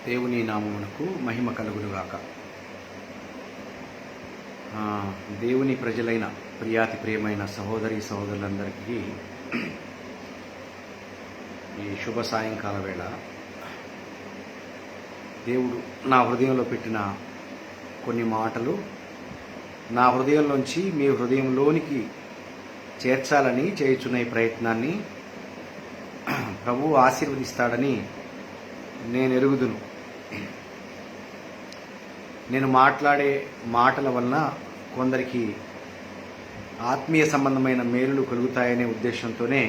దేవుని నామమునకు మహిమ కలుగునుగాక. దేవుని ప్రజలైన ప్రియాతి ప్రియమైన సహోదరి సహోదరులందరికీ ఈ శుభ సాయంకాల వేళ దేవుడు నా హృదయంలో పెట్టిన కొన్ని మాటలు నా హృదయంలోంచి మీ హృదయంలోనికి చేర్చాలని చేయుచున్న ఈ ప్రయత్నాన్ని ప్రభువు ఆశీర్వదిస్తాడని నేను ఎరుగుదును. నేను మాట్లాడే మాటల వలన కొందరికి ఆత్మీయ సంబంధమైన మేలులు కలుగుతాయనే ఉద్దేశంతోనే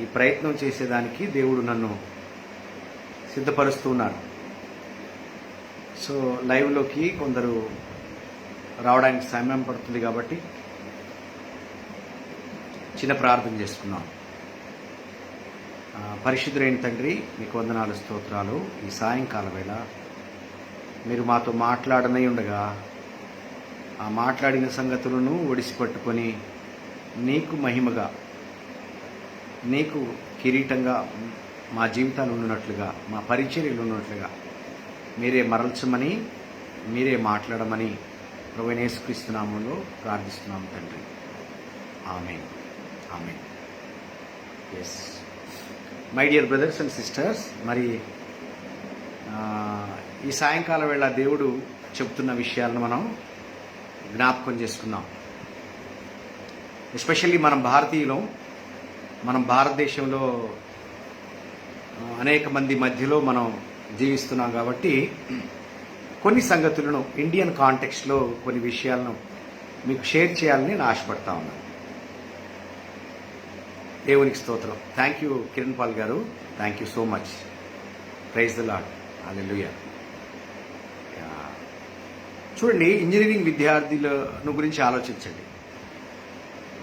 ఈ ప్రయత్నం చేసేదానికి దేవుడు నన్ను సిద్ధపరుస్తున్నాడు. సో లైవ్లోకి కొందరు రావడానికి సమయం పడుతుంది కాబట్టి చిన్న ప్రార్థన చేసుకున్నాం. పరిశుద్ధుడైన తండ్రి, మీకు వందనాలు, స్తోత్రాలు. ఈ సాయంకాల వేళ మీరు మాతో మాట్లాడనై ఉండగా ఆ మాట్లాడిన సంగతులను ఒడిసిపట్టుకొని నీకు మహిమగా, నీకు కిరీటంగా మా జీవితాలు ఉన్నట్లుగా, మా పరిచర్యలు ఉన్నట్లుగా మీరే మరల్చమని, మీరే మాట్లాడమని ప్రభువైన యేసుక్రీస్తు నామములో ప్రార్థిస్తున్నాము తండ్రి. ఆమేన్, ఆమేన్. Yes my dear brothers and sisters, మరి ఈ సాయంకాల వేళ దేవుడు చెప్తున్న విషయాలను మనం జ్ఞాపకం చేసుకుందాం. ఎస్పెషల్లీ మనం భారతీయులం, మనం భారతదేశంలో అనేక మంది మధ్యలో మనం జీవిస్తున్నాం కాబట్టి కొన్ని సంగతులను ఇండియన్ కాంటెక్స్ట్లో కొన్ని విషయాలను మీకు షేర్ చేయాలని నేను ఆశపడతా ఉన్నాను. దేవునికి స్తోత్రం. థ్యాంక్ యూ కిరణ్ పాల్ గారు, thank you so much. Praise the lord. హల్లెలూయా. చూడండి, ఇంజనీరింగ్ విద్యార్థులను గురించి ఆలోచించండి.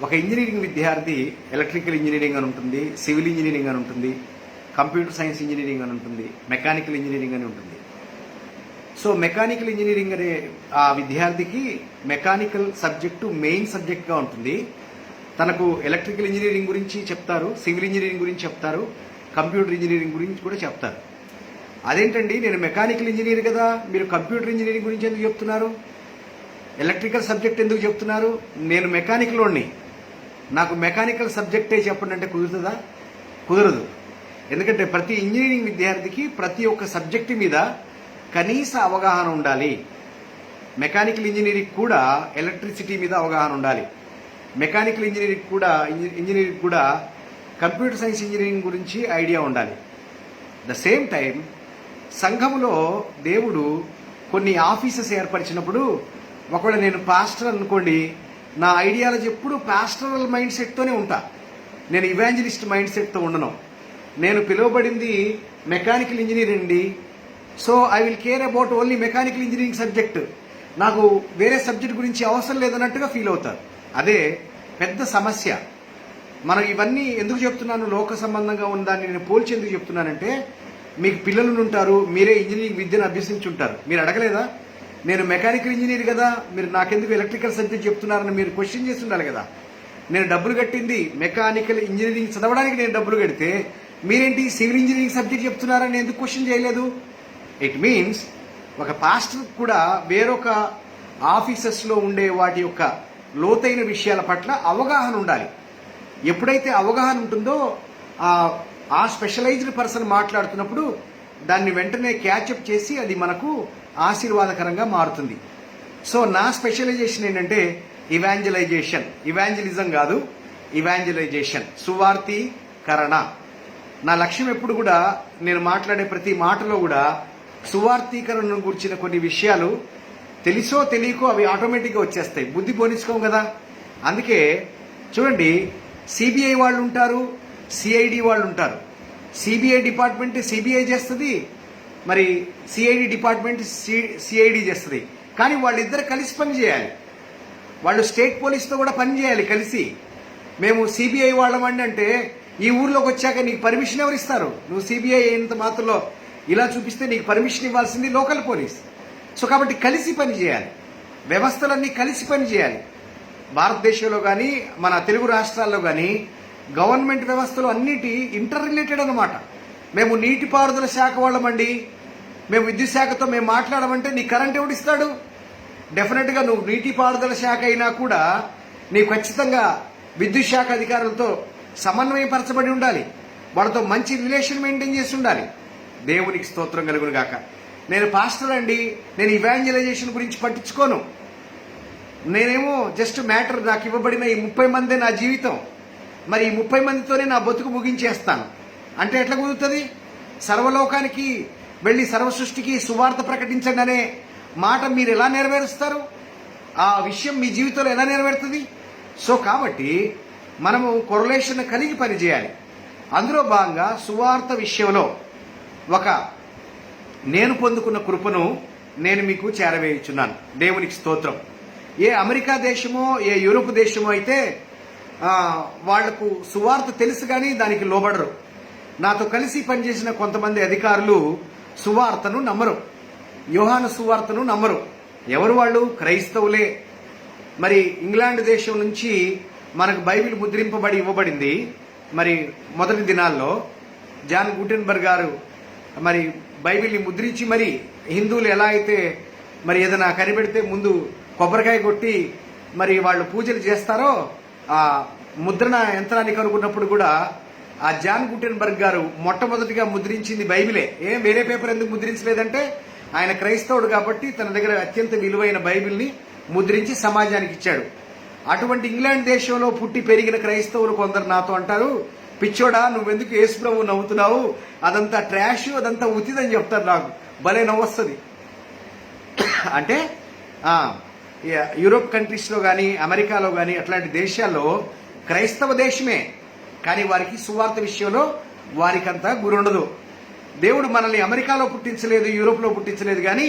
ఒక ఇంజనీరింగ్ విద్యార్థి ఎలక్ట్రికల్ ఇంజనీరింగ్ అని ఉంటుంది, సివిల్ ఇంజనీరింగ్ అని ఉంటుంది, కంప్యూటర్ సైన్స్ ఇంజనీరింగ్ అని ఉంటుంది, మెకానికల్ ఇంజనీరింగ్ అని ఉంటుంది. సో మెకానికల్ ఇంజనీరింగ్ అనే ఆ విద్యార్థికి మెకానికల్ సబ్జెక్టు మెయిన్ సబ్జెక్ట్గా ఉంటుంది. తనకు ఎలక్ట్రికల్ ఇంజనీరింగ్ గురించి చెప్తారు, సివిల్ ఇంజనీరింగ్ గురించి చెప్తారు, కంప్యూటర్ ఇంజనీరింగ్ గురించి కూడా చెప్తారు. అదేంటండి, నేను మెకానికల్ ఇంజనీర్ కదా, మీరు కంప్యూటర్ ఇంజనీరింగ్ గురించి ఎందుకు చెప్తున్నారు, ఎలక్ట్రికల్ సబ్జెక్ట్ ఎందుకు చెప్తున్నారు? నేను మెకానికల్లోని, నాకు మెకానికల్ సబ్జెక్టే చెప్పండి అంటే కుదురుతుందా? కుదరదు. ఎందుకంటే ప్రతి ఇంజనీరింగ్ విద్యార్థికి ప్రతి ఒక్క సబ్జెక్టు మీద కనీస అవగాహన ఉండాలి. మెకానికల్ ఇంజనీరింగ్ కూడా ఎలక్ట్రిసిటీ మీద అవగాహన ఉండాలి. మెకానికల్ ఇంజనీరింగ్ కూడా కంప్యూటర్ సైన్స్ ఇంజనీరింగ్ గురించి ఐడియా ఉండాలి. ద సేమ్ టైం సంఘములో దేవుడు కొన్ని ఆఫీసెస్ ఏర్పరిచినప్పుడు, ఒకవేళ నేను పాస్టర్ అనుకోండి, నా ఐడియాలజీ ఎప్పుడు పాస్టరల్ మైండ్ సెట్తోనే ఉంటా, నేను ఇవాంజలిస్ట్ మైండ్ సెట్తో ఉండను. నేను పిలువబడింది మెకానికల్ ఇంజనీర్ అండి, so I will care about only mechanical engineering subject, నాకు వేరే సబ్జెక్ట్ గురించి అవసరం లేదన్నట్టుగా ఫీల్ అవుతారు. అదే పెద్ద సమస్య. మనం ఇవన్నీ ఎందుకు చెప్తున్నాను, లోక సంబంధంగా ఉన్న దాన్ని నేను పోల్చి ఎందుకు చెప్తున్నానంటే, మీకు పిల్లలు ఉంటారు, మీరే ఇంజనీరింగ్ విద్యను అభ్యసించుంటారు, మీరు అడగలేదా, నేను మెకానికల్ ఇంజనీర్ కదా, మీరు నాకెందుకు ఎలక్ట్రికల్ సబ్జెక్ట్ చెప్తున్నారని మీరు క్వశ్చన్ చేసి ఉండాలి కదా. నేను డబ్బులు కట్టింది మెకానికల్ ఇంజనీరింగ్ చదవడానికి, నేను డబ్బులు కడితే మీరేంటి సివిల్ ఇంజనీరింగ్ సబ్జెక్ట్ చెప్తున్నారని ఎందుకు క్వశ్చన్ చేయలేదు? ఇట్ మీన్స్ ఒక పాస్టర్ కూడా వేరొక ఆఫీసెస్లో ఉండే వాటి యొక్క లోతైన విషయాల పట్ల అవగాహన ఉండాలి. ఎప్పుడైతే అవగాహన ఉంటుందో ఆ స్పెషలైజ్డ్ పర్సన్ మాట్లాడుతున్నప్పుడు దాన్ని వెంటనే క్యాచప్ చేసి అది మనకు ఆశీర్వాదకరంగా మారుతుంది. సో నా స్పెషలైజేషన్ ఏంటంటే ఇవాంజలిజం కాదు, ఇవాంజలైజేషన్, సువార్తీకరణ. నా లక్ష్యం ఎప్పుడు కూడా, నేను మాట్లాడే ప్రతి మాటలో కూడా సువార్తీకరణను గురించిన కొన్ని విషయాలు తెలుసో తెలియకో అవి ఆటోమేటిక్గా వచ్చేస్తాయి, బుద్ధి పోనించుకోం కదా. అందుకే చూడండి, సిబిఐ వాళ్ళు ఉంటారు, సిఐడి వాళ్ళు ఉంటారు. సిబిఐ డిపార్ట్మెంట్ సిబిఐ చేస్తుంది, మరి సిఐడి డిపార్ట్మెంట్ సిఐడి చేస్తుంది. కానీ వాళ్ళిద్దరు కలిసి పని చేయాలి, వాళ్ళు స్టేట్ పోలీస్తో కూడా పని చేయాలి కలిసి. మేము సిబిఐ వాళ్ళమండి అంటే, ఈ ఊర్లోకి వచ్చాక నీకు పర్మిషన్ ఎవరు ఇస్తారు? నువ్వు సిబిఐ అయినంత మాత్రంలో ఇలా చూపిస్తే నీకు పర్మిషన్ ఇవ్వాల్సింది లోకల్ పోలీస్. సో కాబట్టి కలిసి పని చేయాలి, వ్యవస్థలన్నీ కలిసి పని చేయాలి. భారతదేశంలో కానీ మన తెలుగు రాష్ట్రాల్లో కానీ గవర్నమెంట్ వ్యవస్థలు అన్నిటి ఇంటర్ రిలేటెడ్ అన్నమాట. మేము నీటిపారుదల శాఖ వాళ్ళమండి, మేము విద్యుత్ శాఖతో మేము మాట్లాడమంటే నీ కరెంట్ ఎవడిస్తాడు? డెఫినెట్గా నువ్వు నీటిపారుదల శాఖ అయినా కూడా నీవు ఖచ్చితంగా విద్యుత్ శాఖ అధికారులతో సమన్వయపరచబడి ఉండాలి, వాళ్ళతో మంచి రిలేషన్ మెయింటైన్ చేసి ఉండాలి. దేవునికి స్తోత్రం కలుగును గాక. నేను పాస్టర్ అండి, నేను ఇవాంజలైజేషన్ గురించి పట్టించుకోను. నేనేమో జస్ట్ మ్యాటర్, నాకు ఇవ్వబడిన ఈ 30 మందే నా జీవితం, మరి ఈ 30 మందితోనే నా బతుకు ముగించేస్తాను అంటే ఎట్లా కుదురుతుంది? సర్వలోకానికి వెళ్ళి సర్వ సృష్టికి సువార్త ప్రకటించండి అనే మాట మీరు ఎలా నెరవేరుస్తారు? ఆ విషయం మీ జీవితంలో ఎలా నెరవేరుతుంది? సో కాబట్టి మనము కొరలేషన్ కలిగి పనిచేయాలి. అందులో భాగంగా సువార్త విషయంలో నేను పొందుకున్న కృపను నేను మీకు చేరవేయుచున్నాను. దేవునికి స్తోత్రం. ఏ అమెరికా దేశమో ఏ యూరోప్ దేశమో అయితే వాళ్లకు సువార్త తెలుసు కానీ దానికి లోబడరు. నాతో కలిసి పనిచేసిన కొంతమంది అధికారులు సువార్తను నమ్మరు, యోహాను సువార్తను నమ్మరు. ఎవరు వాళ్ళు? క్రైస్తవులే. మరి ఇంగ్లాండ్ దేశం నుంచి మనకు బైబిల్ ముద్రింపబడి ఇవ్వబడింది. మరి మొదటి దినాల్లో జాన్ గుటెన్బర్గ్ గారు మరి బైబిల్ని ముద్రించి, మరి హిందువులు ఎలా అయితే మరి ఏదైనా కనిపెడితే ముందు కొబ్బరికాయ కొట్టి మరి వాళ్ళు పూజలు చేస్తారో, ఆ ముద్రణ యంత్రాన్ని కనుగొన్నప్పుడు కూడా ఆ జాన్ గుటెన్బర్గ్ గారు మొట్టమొదటిగా ముద్రించింది బైబిలే. వేరే పేపర్ ఎందుకు ముద్రించలేదంటే ఆయన క్రైస్తవుడు కాబట్టి తన దగ్గర అత్యంత విలువైన బైబిల్ని ముద్రించి సమాజానికి ఇచ్చాడు. అటువంటి ఇంగ్లాండ్ దేశంలో పుట్టి పెరిగిన క్రైస్తవులు కొందరు నాతో అంటారు, పిచ్చోడా నువ్వెందుకు యేసు ప్రభు నవ్వుతున్నావు, అదంతా ట్రాష్, అదంతా ఉతిదని చెప్తారు. నాకు భలే నవ్వొస్తుంది. అంటే యూరోప్ కంట్రీస్లో కానీ అమెరికాలో కానీ అట్లాంటి దేశాల్లో క్రైస్తవ దేశమే, కానీ వారికి సువార్త విషయంలో వారికంతా గురుండదు. దేవుడు మనల్ని అమెరికాలో పుట్టించలేదు, యూరోప్లో పుట్టించలేదు, కానీ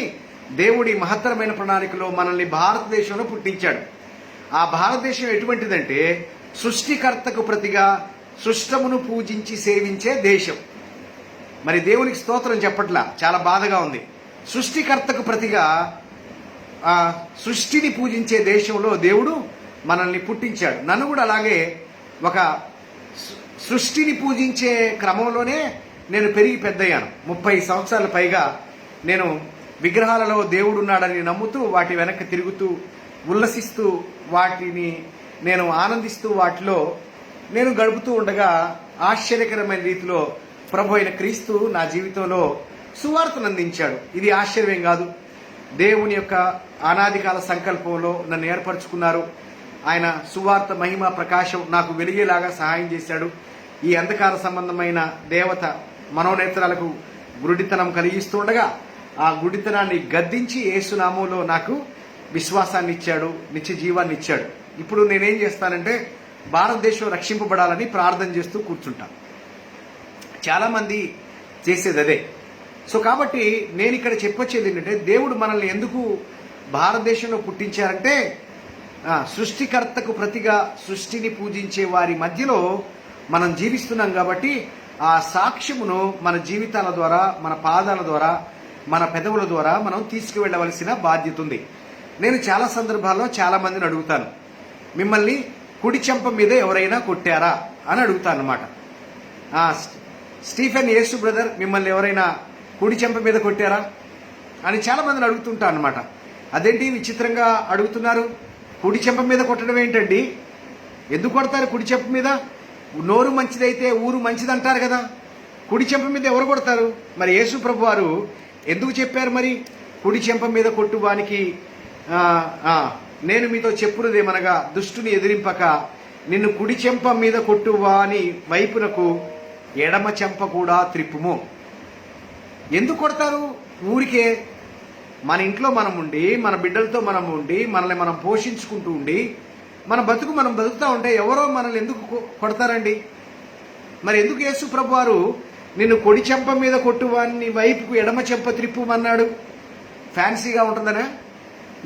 దేవుడి మహత్తరమైన ప్రణాళికలో మనల్ని భారతదేశంలో పుట్టించాడు. ఆ భారతదేశం ఎటువంటిదంటే సృష్టికర్తకు ప్రతిగా సృష్టమును పూజించి సేవించే దేశం. మరి దేవునికి స్తోత్రం చెప్పట్లా, చాలా బాధగా ఉంది. సృష్టికర్తకు ప్రతిగా సృష్టిని పూజించే దేశంలో దేవుడు మనల్ని పుట్టించాడు. నన్ను కూడా అలాగే ఒక సృష్టిని పూజించే క్రమంలోనే నేను పెరిగి పెద్దయ్యాను. 30 సంవత్సరాల పైగా నేను విగ్రహాలలో దేవుడు ఉన్నాడని నమ్ముతూ వాటి వెనక్కి తిరుగుతూ ఉల్లసిస్తూ వాటిని నేను ఆనందిస్తూ వాటిలో నేను గడుపుతూ ఉండగా ఆశ్చర్యకరమైన రీతిలో ప్రభు అయిన క్రీస్తు నా జీవితంలో సువార్తను అందించాడు. ఇది ఆశ్చర్యం కాదు. దేవుని యొక్క అనాదికాల సంకల్పంలో నన్ను ఏర్పరచుకున్నారు. ఆయన సువార్త మహిమ ప్రకాశం నాకు వెలిగేలాగా సహాయం చేశాడు. ఈ అంధకార సంబంధమైన దేవత మనోనేత్రాలకు గురుడితనం కలిగిస్తూ ఉండగా ఆ గుడితనాన్ని గద్దించి యేసునామంలో నాకు విశ్వాసాన్ని ఇచ్చాడు, నిత్య జీవాన్ని ఇచ్చాడు. ఇప్పుడు నేనేం చేస్తానంటే భారతదేశం రక్షింపబడాలని ప్రార్థన చేస్తూ కూర్చుంటాను. చాలామంది చేసేది అదే. సో కాబట్టి నేను ఇక్కడ చెప్పొచ్చేది ఏంటంటే దేవుడు మనల్ని ఎందుకు భారతదేశంలో పుట్టించారంటే సృష్టికర్తకు ప్రతిగా సృష్టిని పూజించే వారి మధ్యలో మనం జీవిస్తున్నాం కాబట్టి ఆ సాక్ష్యమును మన జీవితాల ద్వారా, మన పాదాల ద్వారా, మన పెదవుల ద్వారా మనం తీసుకువెళ్ళవలసిన బాధ్యత ఉంది. నేను చాలా సందర్భాల్లో చాలా మందిని అడుగుతాను, మిమ్మల్ని కుడి చెంప మీద ఎవరైనా కొట్టారా అని అడుగుతాను అనమాట. స్టీఫెన్ యేసు బ్రదర్ మిమ్మల్ని ఎవరైనా కుడి చెంప మీద కొట్టారా అని చాలా మందిని అడుగుతుంటా అనమాట. అదేంటి విచిత్రంగా అడుగుతున్నారు, కుడి చెంప మీద కొట్టడం ఏంటండి, ఎందుకు కొడతారు కుడి చెంప మీద? నోరు మంచిదైతే ఊరు మంచిదంటారు కదా, కుడి చెంప మీద ఎవరు కొడతారు? మరి యేసు ప్రభు వారు ఎందుకు చెప్పారు మరి కుడి చెంప మీద కొట్టువానికి నేను మీతో చెప్పున్నదేమనగా దుష్టుని ఎదిరింపక నిన్ను కుడి చెంప మీద కొట్టువాని వైపునకు ఎడమ చెంప కూడా త్రిప్పుము. ఎందుకు కొడతారు? ఊరికే మన ఇంట్లో మనం ఉండి, మన బిడ్డలతో మనం ఉండి, మనల్ని మనం పోషించుకుంటూ ఉండి, మన బతుకు మనం బతుకుతూ ఉంటే ఎవరో మనల్ని ఎందుకు కొడతారండి? మరి ఎందుకు యేసు ప్రభు వారు నిన్ను కుడి చెంప మీద కొట్టువాని వైపుకు ఎడమ చెంప త్రిప్పుమన్నాడు? ఫ్యాన్సీగా ఉంటుందనే?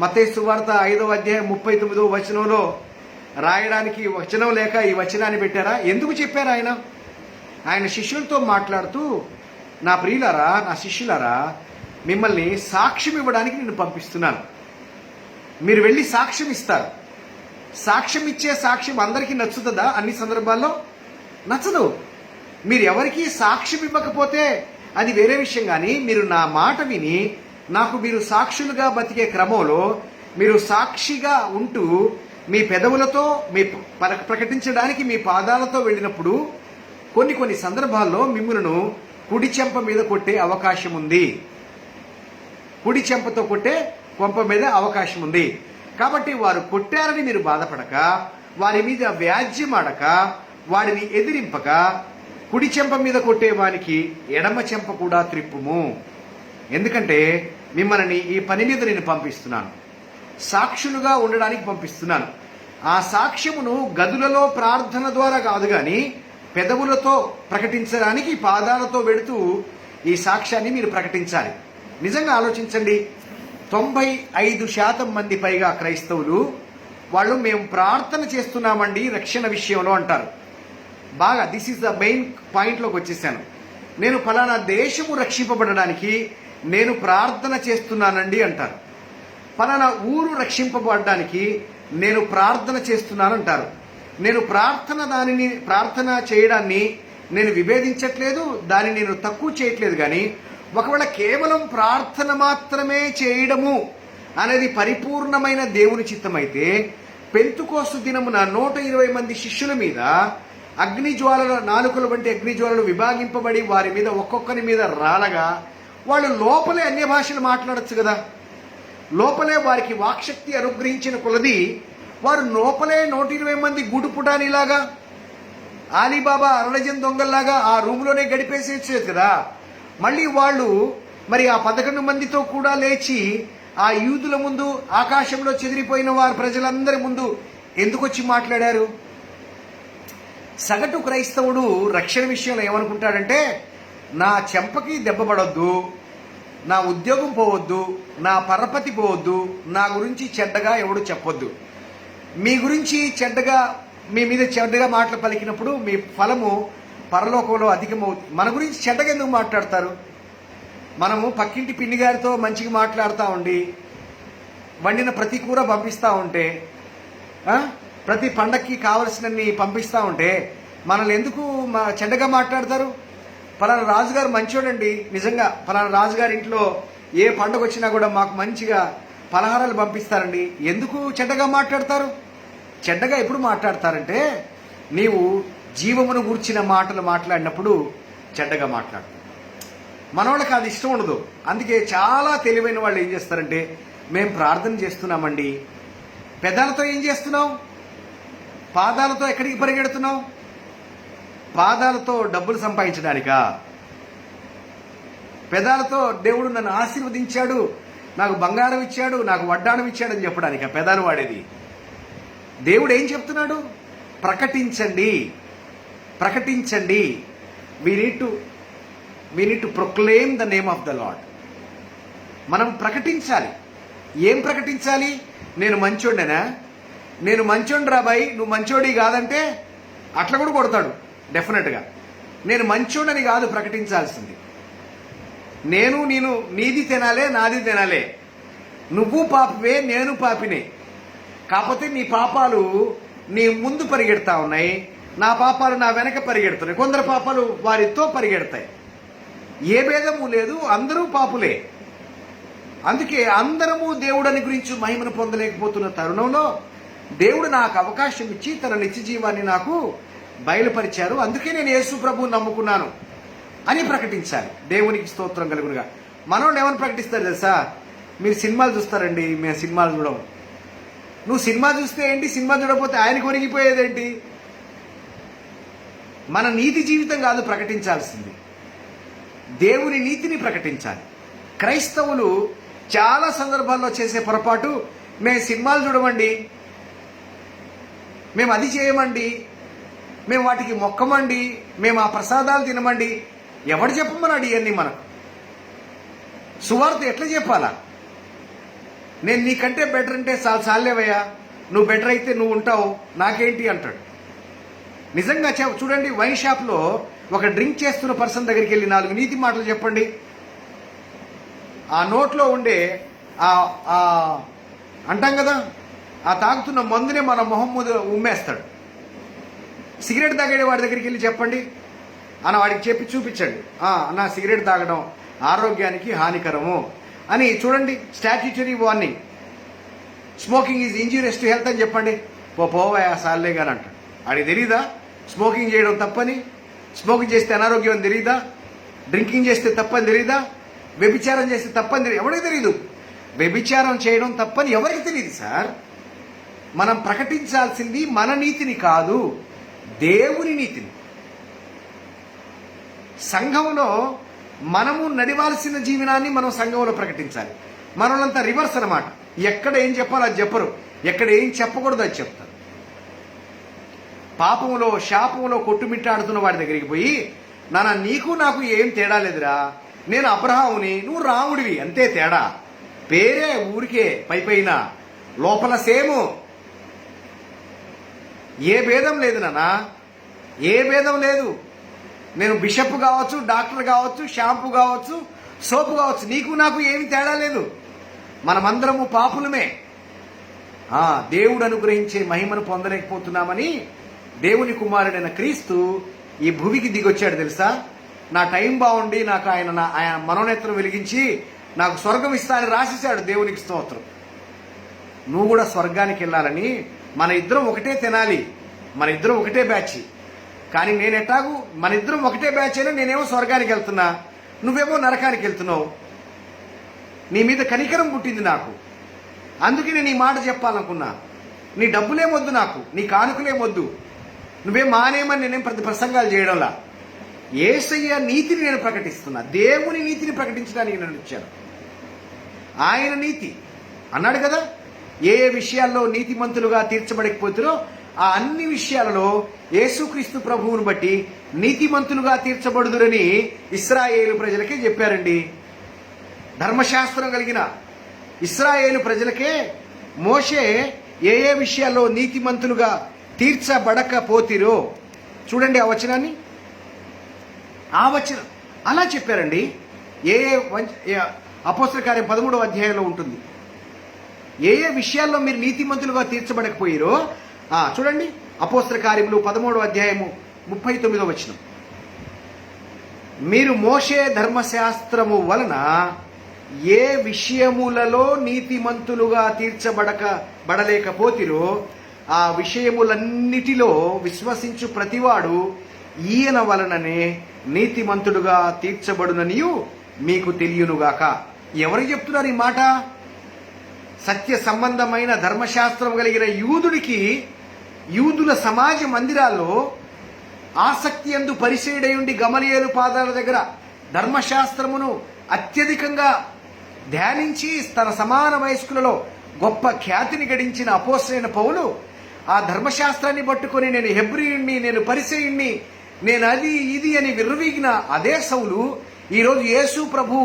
మత్తయి సువార్త 5వ అధ్యాయం 39వ వచనంలో రాయడానికి వచనం లేక ఈ వచనాన్ని పెట్టారా? ఎందుకు చెప్పారు ఆయన? ఆయన శిష్యులతో మాట్లాడుతూ, నా ప్రియులారా, నా శిష్యులారా, మిమ్మల్ని సాక్ష్యం ఇవ్వడానికి నేను పంపిస్తున్నాను. మీరు వెళ్ళి సాక్ష్యం ఇస్తారు. సాక్ష్యం ఇచ్చే సాక్ష్యం అందరికీ నచ్చుతుందా? అన్ని సందర్భాల్లో నచ్చదు. మీరు ఎవరికి సాక్ష్యం ఇవ్వకపోతే అది వేరే విషయం. కానీ మీరు నా మాట విని నాకు మీరు సాక్షులుగా బతికే క్రమంలో మీరు సాక్షిగా ఉంటూ మీ పెదవులతో మీ ప్రకటించడానికి మీ పాదాలతో వెళ్ళినప్పుడు కొన్ని సందర్భాల్లో మిమ్మల్ని కుడి చెంప మీద కొట్టే అవకాశం ఉంది. కుడి చెంపతో కొట్టే కొంప మీద అవకాశం ఉంది. కాబట్టి వారు కొట్టారని మీరు బాధపడక, వారి మీద వ్యాజ్యమాడక, వాడిని ఎదిరింపక, కుడి చెంప మీద కొట్టే వానికి ఎడమ చెంప కూడా త్రిప్పుము. ఎందుకంటే మిమ్మల్ని ఈ పని మీద నేను పంపిస్తున్నాను, సాక్షులుగా ఉండడానికి పంపిస్తున్నాను. ఆ సాక్ష్యమును గదులలో ప్రార్థన ద్వారా కాదు కానీ పెదవులతో ప్రకటించడానికి పాదాలతో వెళుతూ ఈ సాక్ష్యాన్ని మీరు ప్రకటించాలి. నిజంగా ఆలోచించండి, 95% మంది పైగా క్రైస్తవులు వాళ్ళు మేము ప్రార్థన చేస్తున్నామండి రక్షణ విషయంలో అంటారు. బాగా దిస్ ఈజ్ ద మెయిన్ పాయింట్లోకి వచ్చేసాను. నేను ఫలానా దేశము రక్షింపబడడానికి నేను ప్రార్థన చేస్తున్నానండి అంటారు. ఫలానా ఊరు రక్షింపబడడానికి నేను ప్రార్థన చేస్తున్నానంటారు. నేను ప్రార్థన చేయడాన్ని నేను విభేదించట్లేదు, దాన్ని నేను తక్కువ చేయట్లేదు. కానీ ఒకవేళ కేవలం ప్రార్థన మాత్రమే చేయడము అనేది పరిపూర్ణమైన దేవుని చిత్తమైతే పెంతుకోస్తు దినమున 120 మంది శిష్యుల మీద అగ్నిజ్వాలల నాలుకల వంటి అగ్నిజ్వాలలు విభాగింపబడి వారి మీద ఒక్కొక్కరి మీద రాలగా వాళ్ళు లోపలే అన్య భాషలు మాట్లాడచ్చు కదా. లోపలే వారికి వాక్శక్తి అనుగ్రహించిన కొలది వారు లోపలే 120 మంది గుడుపుటానిలాగా ఆలీబాబా అరడజన్ దొంగల్లాగా ఆ రూమ్లోనే గడిపేసేసేది కదా. మళ్ళీ వాళ్ళు మరి ఆ 11 మందితో కూడా లేచి ఆ యూదుల ముందు, ఆకాశంలో చెదిరిపోయిన వారి ప్రజలందరి ముందు ఎందుకు వచ్చి మాట్లాడారు? సగటు క్రైస్తవుడు రక్షణ విషయంలో ఏమనుకుంటాడంటే, నా చెంపకి దెబ్బ పడొద్దు, నా ఉద్యోగం పోవద్దు, నా పరపతి పోవద్దు, నా గురించి చెడ్డగా ఎవడు చెప్పొద్దు. మీ గురించి చెడ్డగా, మీ మీద చెడ్డగా మాటలు పలికినప్పుడు మీ ఫలము పరలోకంలో అధికమవుతుంది. మన గురించి చెడ్డగా ఎందుకు మాట్లాడతారు? మనము పక్కింటి పిన్ని గారితో మంచిగా మాట్లాడుతూ ఉండి వండిన ప్రతి కూర పంపిస్తూ ఉంటే, ప్రతి పండక్కి కావలసినన్ని పంపిస్తూ ఉంటే మనల్ని ఎందుకు చెడ్డగా మాట్లాడతారు? పలానా రాజుగారు మంచోడండి, నిజంగా పలానా రాజుగారి ఇంట్లో ఏ పండుగ వచ్చినా కూడా మాకు మంచిగా పలహారాలు పంపిస్తారండి, ఎందుకు చెడ్డగా మాట్లాడతారు? చెడ్డగా ఎప్పుడు మాట్లాడతారంటే నీవు జీవమును గూర్చిన మాటలు మాట్లాడినప్పుడు చెడ్డగా మాట్లాడతారు. మనవాళ్ళకి అది ఇష్టం ఉండదు. అందుకే చాలా తెలివైన వాళ్ళు ఏం చేస్తారంటే, మేము ప్రార్థన చేస్తున్నామండి, పెదాలతో ఏం చేస్తున్నాం? పాదాలతో ఎక్కడికి పరిగెడుతున్నాం? పాదాలతో డబ్బులు సంపాదించడానికా? పెదాలతో దేవుడు నన్ను ఆశీర్వదించాడు, నాకు బంగారం ఇచ్చాడు, నాకు వడ్డాణం ఇచ్చాడు అని చెప్పడానికి ఆ పెదాలు వాడేది. దేవుడు ఏం చెప్తున్నాడు? ప్రకటించండి, ప్రకటించండి. We need to proclaim the name of the lord. మనం ప్రకటించాలి. ఏం ప్రకటించాలి? నేను మంచోడేనా? నేను మంచోడు రాబాయి, నువ్వు మంచోడి కాదంటే అట్లా కూడా కొడతాడు డెఫినెట్గా. నేను మంచోడని కాదు ప్రకటించాల్సింది, నేను నీది తినాలే, నాది తినాలే. నువ్వు పాపివే, నేను పాపినే. కాకపోతే నీ పాపాలు నీ ముందు పరిగెడతా ఉన్నాయి, నా పాపాలు నా వెనక పరిగెడుతున్నాయి. కొందరు పాపాలు వారితో పరిగెడతాయి. ఏ భేదము లేదు, అందరూ పాపులే. అందుకే అందరము దేవుడని గురించి మహిమను పొందలేకపోతున్న తరుణంలో దేవుడు నాకు అవకాశం ఇచ్చి తన నిత్య జీవాన్ని నాకు బయలుపరిచారు, అందుకే నేను యేసు ప్రభువుని నమ్ముకున్నాను అని ప్రకటించాలి. దేవునికి స్తోత్రం కలుగునుగా. మనోళ్ళు ఏమని ప్రకటిస్తారు తెలుసా? మీరు సినిమాలు చూస్తారండి, మేము సినిమాలు చూడము. నువ్వు సినిమా చూస్తే ఏంటి, సినిమా చూడకపోతే ఆయనకు ఒరిగిపోయేదేంటి? మన నీతి జీవితం కాదు ప్రకటించాల్సింది, దేవుని నీతిని ప్రకటించాలి. క్రైస్తవులు చాలా సందర్భాల్లో చేసే పొరపాటు, మేము సినిమాలు చూడమండి, మేము అది చేయమండి, మేము వాటికి మొక్కమండి, మేము ఆ ప్రసాదాలు తినమండి. ఎవడు చెప్పమన్నాడు ఇవన్నీ? మనకు సువార్త ఎట్లా చెప్పాలా? నేను నీకంటే బెటర్ అంటే చాలేవయ్యా, నువ్వు బెటర్ అయితే నువ్వు ఉంటావు, నాకేంటి అంటాడు. నిజంగా చూడండి, వైన్ షాప్లో ఒక డ్రింక్ చేస్తున్న పర్సన్ దగ్గరికి వెళ్ళి 4 నీతి మాటలు చెప్పండి. ఆ నోట్లో ఉండే అంటాం కదా, ఆ తాగుతున్న మందునే మన మొహం మీద ఉమ్మేస్తాడు. సిగరెట్ తాగేడే వాడి దగ్గరికి వెళ్ళి చెప్పండి, అని వాడికి చెప్పి చూపించండి. నా సిగరెట్ తాగడం ఆరోగ్యానికి హానికరము అని చూడండి, statutory warning, smoking is injurious to health అని చెప్పండి. పోవా సార్లే కానీ అంటాడు. వాడికి తెలీదా స్మోకింగ్ చేయడం తప్పని? స్మోకింగ్ చేస్తే అనారోగ్యం అని తెలీదా? డ్రింకింగ్ చేస్తే తప్పని తెలీదా? వ్యభిచారం చేస్తే తప్పని తెలియదు, ఎవరికి తెలీదు. వ్యభిచారం చేయడం తప్పని ఎవరికి తెలియదు సార్. మనం ప్రకటించాల్సింది మన నీతిని కాదు, దేవుని నీతిని. సంఘంలో మనము నడివాల్సిన జీవనాన్ని మనం సంఘంలో ప్రకటించాలి. మనలంతా రివర్స్ అన్నమాట. ఎక్కడ ఏం చెప్పాలో అది చెప్పరు, ఎక్కడ ఏం చెప్పకూడదు అది చెప్తారు. పాపంలో శాపంలో కొట్టుమిట్టాడుతున్న వాడి దగ్గరికి పోయి, నాన్న నీకు నాకు ఏం తేడా లేదురా, నేను అబ్రహాముని, నువ్వు రాముడివి, అంతే తేడా, పేరే ఊరికే పైపైన, లోపల సేము, ఏ భేదం లేదు నాన్న, ఏ భేదం లేదు. నేను బిషప్ కావచ్చు, డాక్టర్ కావచ్చు, షాంపూ కావచ్చు, సోపు కావచ్చు, నీకు నాకు ఏమి తేడా లేదు. మనమందరము పాపులమే. దేవుడు అనుగ్రహించే మహిమను పొందలేకపోతున్నామని దేవుని కుమారుడైన క్రీస్తు ఈ భూమికి దిగొచ్చాడు తెలుసా. నా టైం బాగుండి నాకు ఆయన మనోనేత్రం వెలిగించి నాకు స్వర్గం ఇస్తానని రాసేశాడు. దేవునికి స్తోత్రం. నువ్వు కూడా స్వర్గానికి వెళ్ళాలని, మన ఇద్దరం ఒకటే తినాలి, మన ఇద్దరం ఒకటే బ్యాచ్. కానీ నేను ఎట్టాగు మన ఇద్దరం ఒకటే బ్యాచ్ అయినా నేనేమో స్వర్గానికి వెళ్తున్నా, నువ్వేమో నరకానికి వెళ్తున్నావు. నీ మీద కనికరం పుట్టింది నాకు, అందుకే నేను ఈ మాట చెప్పాలనుకున్నా. నీ డబ్బులేమొద్దు నాకు, నీ కానుకలేమొద్దు, నువ్వేం మానేమని నేనేం ప్రసంగాలు చేయడంలా. యేసయ్య నీతిని నేను ప్రకటిస్తున్నా, దేవుని నీతిని ప్రకటించడానికి నేను వచ్చాను. ఆయన నీతి అన్నాడు కదా, ఏ ఏ విషయాల్లో నీతిమంతులుగా తీర్చబడకపోతురో ఆ అన్ని విషయాలలో యేసుక్రీస్తు ప్రభువును బట్టి నీతిమంతులుగా తీర్చబడుదురని ఇశ్రాయేలు ప్రజలకే చెప్పారండి. ధర్మశాస్త్రం కలిగిన ఇశ్రాయేలు ప్రజలకే మోషే ఏ ఏ విషయాల్లో నీతిమంతులుగా తీర్చబడకపోతిరో చూడండి ఆ వచనాన్ని. ఆ వచనం అలా చెప్పారండి. అపోస్తల కార్యం 13వ అధ్యాయంలో ఉంటుంది. ఏ ఏ విషయాల్లో మీరు నీతిమంతులుగా తీర్చబడకపోయిరో చూడండి. అపోస్తల కార్యములు 13వ అధ్యాయము 39వ వచనం. మీరు మోషే ధర్మశాస్త్రము వలన ఏ విషయములలో నీతిమంతులుగా తీర్చబడలేకపోతిరో ఆ విషయములన్నిటిలో విశ్వసించు ప్రతివాడు ఈయన వలననే నీతిమంతుడుగా తీర్చబడుననియు మీకు తెలియనుగాక. ఎవరు చెప్తున్నారు ఈ మాట? సత్య సంబంధమైన ధర్మశాస్త్రం కలిగిన యూదుడికి యూదుల సమాజ మందిరాల్లో ఆసక్తి అందు పరిచయుడయుండి గమలియేలు పాదాల దగ్గర ధర్మశాస్త్రమును అత్యధికంగా ధ్యానించి తన సమాన వయస్కులలో గొప్ప ఖ్యాతిని గడించిన అపోస్తలుడైన పౌలు ఆ ధర్మశాస్త్రాన్ని పట్టుకొని నేను హెబ్రీయుణ్ణి, నేను పరిసయుణ్ణి, నేను అది ఇది అని విర్రవీగిన అదే సౌలు ఈరోజు యేసు ప్రభు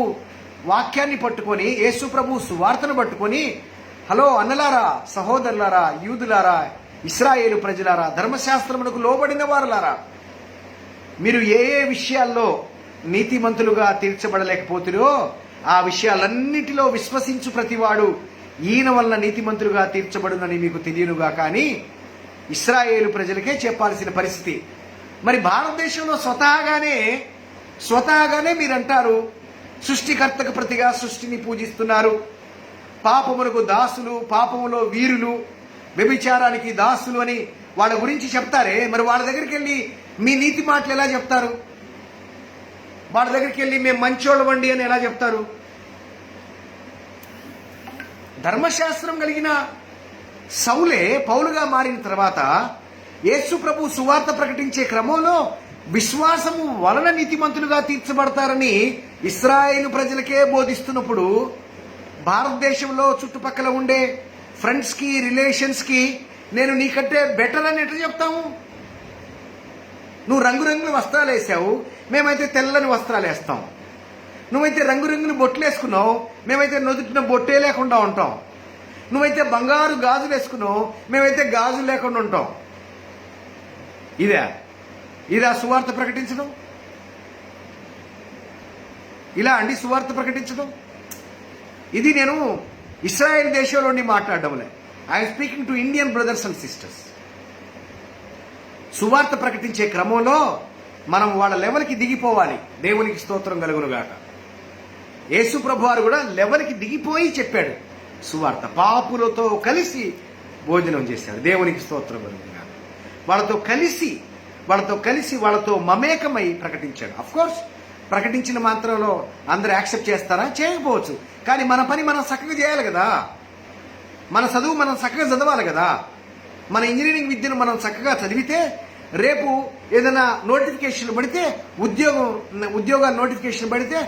వాక్యాన్ని పట్టుకొని, యేసు ప్రభు సువార్తను పట్టుకొని, హలో అన్నలారా, సహోదరులారా, యూదులారా, ఇశ్రాయేలు ప్రజలారా, ధర్మశాస్త్రమునకు లోబడిన వారులారా, మీరు ఏ ఏ విషయాల్లో నీతిమంతులుగా తీర్చబడలేకపోతురో ఆ విషయాలన్నిటిలో విశ్వసించు ప్రతివాడు ఈయన వలన నీతిమంతులుగా తీర్చబడునని మీకు తెలియనుగా. కానీ ఇశ్రాయేలు ప్రజలకే చెప్పాల్సిన పరిస్థితి. మరి భారతదేశంలో స్వతహాగానే మీరంటారు సృష్టికర్తకు ప్రతిగా సృష్టిని పూజిస్తున్నారు, పాపములకు దాసులు, పాపములో వీరులు, వ్యభిచారానికి దాసులు అని వాళ్ళ గురించి చెప్తారే. మరి వాళ్ళ దగ్గరికి వెళ్ళి మీ నీతి మాటలు ఎలా చెప్తారు? వాళ్ళ దగ్గరికి వెళ్ళి మేము మంచోళ్ళమండి అని ఎలా చెప్తారు? ధర్మశాస్త్రం కలిగిన సౌలే పౌలుగా మారిన తర్వాత యేసు ప్రభు సువార్త ప్రకటించే క్రమంలో విశ్వాసము వలన నీతిమంతులుగా తీర్చబడతారని ఇశ్రాయేలు ప్రజలకే బోధిస్తున్నప్పుడు భారతదేశంలో చుట్టుపక్కల ఉండే ఫ్రెండ్స్కి, రిలేషన్స్కి నేను నీకంటే బెటర్ అని ఎట్లా చెప్తాము? నువ్వు రంగురంగుల వస్త్రాలు వేసావు, మేమైతే తెల్లని వస్త్రాలు వేస్తాం. నువ్వైతే రంగురంగుల బొట్లు వేసుకున్నావు, మేమైతే నొదుటిన బొట్టే లేకుండా ఉంటాం. నువ్వైతే బంగారు గాజులు వేసుకున్నావు, మేమైతే గాజులు లేకుండా ఉంటాం. ఇదా సువార్త ప్రకటించడం? ఇలా అండి సువార్త ప్రకటించడం? ఇది నేను ఇశ్రాయేల్ దేశంలోని మాట్లాడడంలే. I'm speaking to Indian brothers and sisters. సువార్త ప్రకటించే క్రమంలో మనం వాళ్ళ లెవెల్కి దిగిపోవాలి. దేవునికి స్తోత్రం కలుగునుగాక. యేసు ప్రభువారు కూడా లెవెల్కి దిగిపోయి చెప్పాడు సువార్త. పాపులతో కలిసి భోజనం చేశాడు. దేవునికి స్తోత్రం కలుగునుగాక. వాళ్ళతో కలిసి వాళ్ళతో మమేకమై ప్రకటించాడు. అఫ్ కోర్స్ ప్రకటించిన మాత్రంలో అందరూ యాక్సెప్ట్ చేస్తారా? చేయకపోవచ్చు. కానీ మన పని మనం చక్కగా చేయాలి కదా. మన చదువు మనం చక్కగా చదవాలి కదా. మన ఇంజనీరింగ్ విద్యను మనం చక్కగా చదివితే రేపు ఏదైనా నోటిఫికేషన్ పడితే ఉద్యోగాల నోటిఫికేషన్ పడితే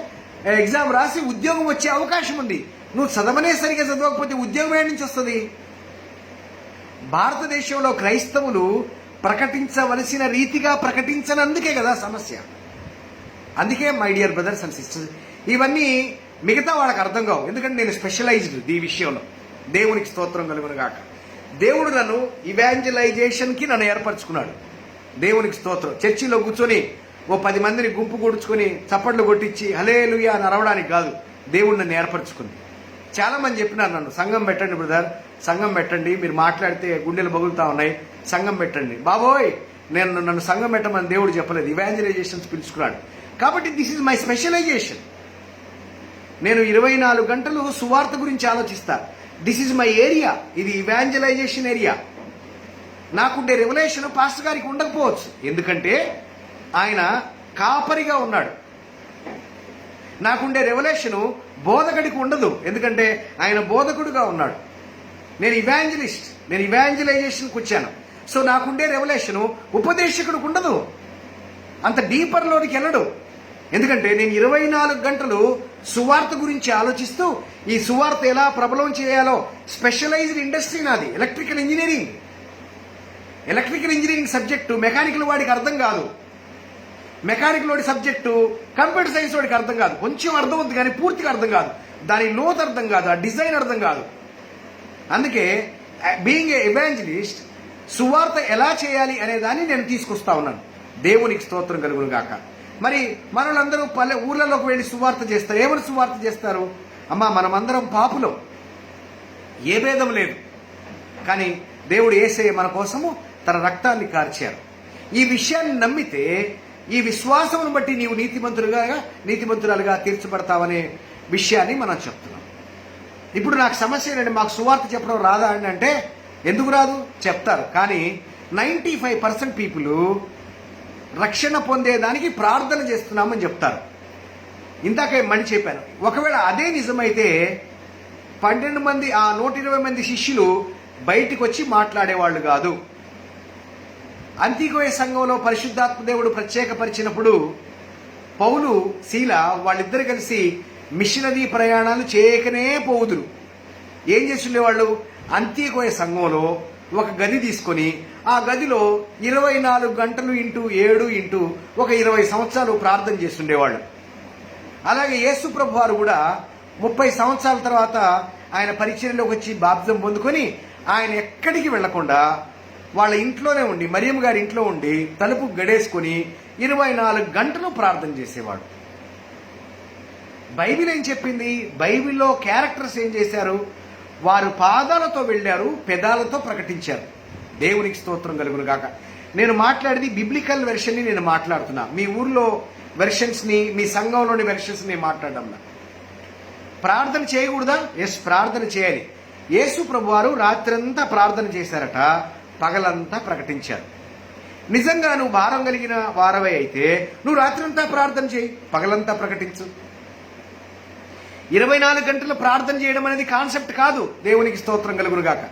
ఎగ్జామ్ రాసి ఉద్యోగం వచ్చే అవకాశం ఉంది. నువ్వు చదవనే సరిగా చదవకపోతే ఉద్యోగం ఏడి నుంచి వస్తుంది? భారతదేశంలో క్రైస్తవులు ప్రకటించవలసిన రీతిగా ప్రకటించనందుకే కదా సమస్య. అందుకే my dear brothers and sisters, ఇవన్నీ మిగతా వాళ్ళకి అర్థం కావు. ఎందుకంటే నేను స్పెషలైజ్డ్ ఈ విషయంలో. దేవునికి స్తోత్రం కలుగునుగాక. దేవుడు నన్ను ఇవాంజలైజేషన్కి నన్ను ఏర్పరచుకున్నాడు. దేవునికి స్తోత్రం. చర్చిలో కూర్చొని ఓ 10 మందిని గుంపు కూర్చుకొని చప్పట్లు కొట్టించి హల్లెలూయా అని అరవడానికి కాదు దేవుడు నన్ను ఏర్పరచుకుంది. చాలా మంది చెప్పినారు నన్ను, సంఘం పెట్టండి బ్రదర్, సంఘం పెట్టండి, మీరు మాట్లాడితే గుండెలు బగులుతా ఉన్నాయి, సంఘం పెట్టండి. బాబోయ్, నన్ను సంఘం పెట్టమని దేవుడు చెప్పలేదు, ఇవాంజలైజేషన్స్ పిలుచుకున్నాడు. కాబట్టి దిస్ ఈజ్ మై స్పెషలైజేషన్. నేను 24 గంటలు సువార్త గురించి ఆలోచిస్తా. This is my area. ఇది ఇవాంజలైజేషన్ ఏరియా. నాకుండే రెవల్యూషన్ పాస్టర్ గారికి ఉండకపోవచ్చు, ఎందుకంటే ఆయన కాపరిగా ఉన్నాడు. నాకుండే రెవల్యూషన్ బోధకుడికి ఉండదు, ఎందుకంటే ఆయన బోధకుడుగా ఉన్నాడు. నేను ఇవాంజలైజేషన్కి వచ్చాను. సో నాకుండే రెవల్యూషన్ ఉపదేశకుడికి ఉండదు, అంత డీపర్లోనికి వెళ్ళడు. ఎందుకంటే నేను 24 గంటలు సువార్త గురించి ఆలోచిస్తూ ఈ సువార్త ఎలా ప్రబలం చేయాలో స్పెషలైజ్డ్ ఇండస్ట్రీ నాది. ఎలక్ట్రికల్ ఇంజనీరింగ్ సబ్జెక్టు మెకానికల్ వాడికి అర్థం కాదు, మెకానికల్ వాడి సబ్జెక్టు కంప్యూటర్ సైన్స్ వాడికి అర్థం కాదు. కొంచెం అర్థం అవుతుంది కానీ పూర్తిగా అర్థం కాదు, దాని లోతు అర్థం కాదు, ఆ డిజైన్ అర్థం కాదు. అందుకే బీయింగ్ ఏ ఎవాంజలిస్ట్ సువార్త ఎలా చేయాలి అనే దాన్ని నేను తీసుకొస్తా ఉన్నాను. దేవునికి స్తోత్రం కలుగును గాక. మరి మనలందరూ ఊర్లలోకి వెళ్ళి సువార్త చేస్తారు. ఏమని సువార్త చేస్తారు? అమ్మా, మనమందరం పాపులం, ఏ భేదం లేదు, కానీ దేవుడు యేసయ్య మన కోసము తన రక్తాన్ని కార్చారు. ఈ విషయాన్ని నమ్మితే, ఈ విశ్వాసమును బట్టి నీవు నీతిమంతురాలుగా తీర్చబడతావనే విషయాన్ని మనం చెప్తున్నాం. ఇప్పుడు నాకు సమస్య ఏంటంటే, మాకు సువార్త చెప్పడం రాదా అని అంటే, ఎందుకు రాదు? చెప్తారు. కానీ 95% పీపుల్ రక్షణ పొందేదానికి ప్రార్థన చేస్తున్నామని చెప్తారు. ఇందాక మళ్ళీ చెప్పాను, ఒకవేళ అదే నిజమైతే 12 మంది ఆ 120 మంది శిష్యులు బయటికి వచ్చి మాట్లాడేవాళ్ళు కాదు. అంతికోయ సంఘంలో పరిశుద్ధాత్మ దేవుడు ప్రత్యేకపరిచినప్పుడు పౌలు, శీల వాళ్ళిద్దరు కలిసి మిషనరీ ప్రయాణాలు చేయకనే పోవుదురు. ఏం చేస్తుండేవాళ్ళు? అంతికోయ సంఘంలో ఒక గది తీసుకొని ఆ గదిలో 24 గంటలు ఇంటూ 7 ఒక 20 సంవత్సరాలు ప్రార్థన చేస్తుండేవాళ్ళు. అలాగే యేసు ప్రభు వారు కూడా 30 సంవత్సరాల తర్వాత ఆయన పరిచర్యలోకి వచ్చి బాప్తిజం పొందుకొని ఆయన ఎక్కడికి వెళ్లకుండా వాళ్ళ ఇంట్లోనే ఉండి, మరియమ్మ గారి ఇంట్లో ఉండి తలుపు గడేసుకొని 24 గంటలు ప్రార్థన చేసేవాడు. బైబిల్ ఏం చెప్పింది? బైబిల్లో క్యారెక్టర్స్ ఏం చేశారు? వారు పాదాలతో వెళ్ళారు, పెదాలతో ప్రకటించారు. దేవునికి స్తోత్రం కలుగును గాక. నేను మాట్లాడేది బిబ్లికల్ వెర్షన్ని నేను మాట్లాడుతున్నా. మీ ఊర్లో వెర్షన్స్ని, మీ సంఘంలోని వెర్షన్స్ని మాట్లాడడంలా. ప్రార్థన చేయకూడదా? ఎస్, ప్రార్థన చేయాలి. యేసు ప్రభు వారు రాత్రంతా ప్రార్థన చేశారట, పగలంతా ప్రకటించారు. నిజంగా నువ్వు భారం కలిగిన వారవే అయితే నువ్వు రాత్రంతా ప్రార్థన చేయి, పగలంతా ప్రకటించు. 24 గంటలు ప్రార్థన చేయడం అనేది కాన్సెప్ట్ కాదు. దేవునికి స్తోత్రం కలుగును గాక.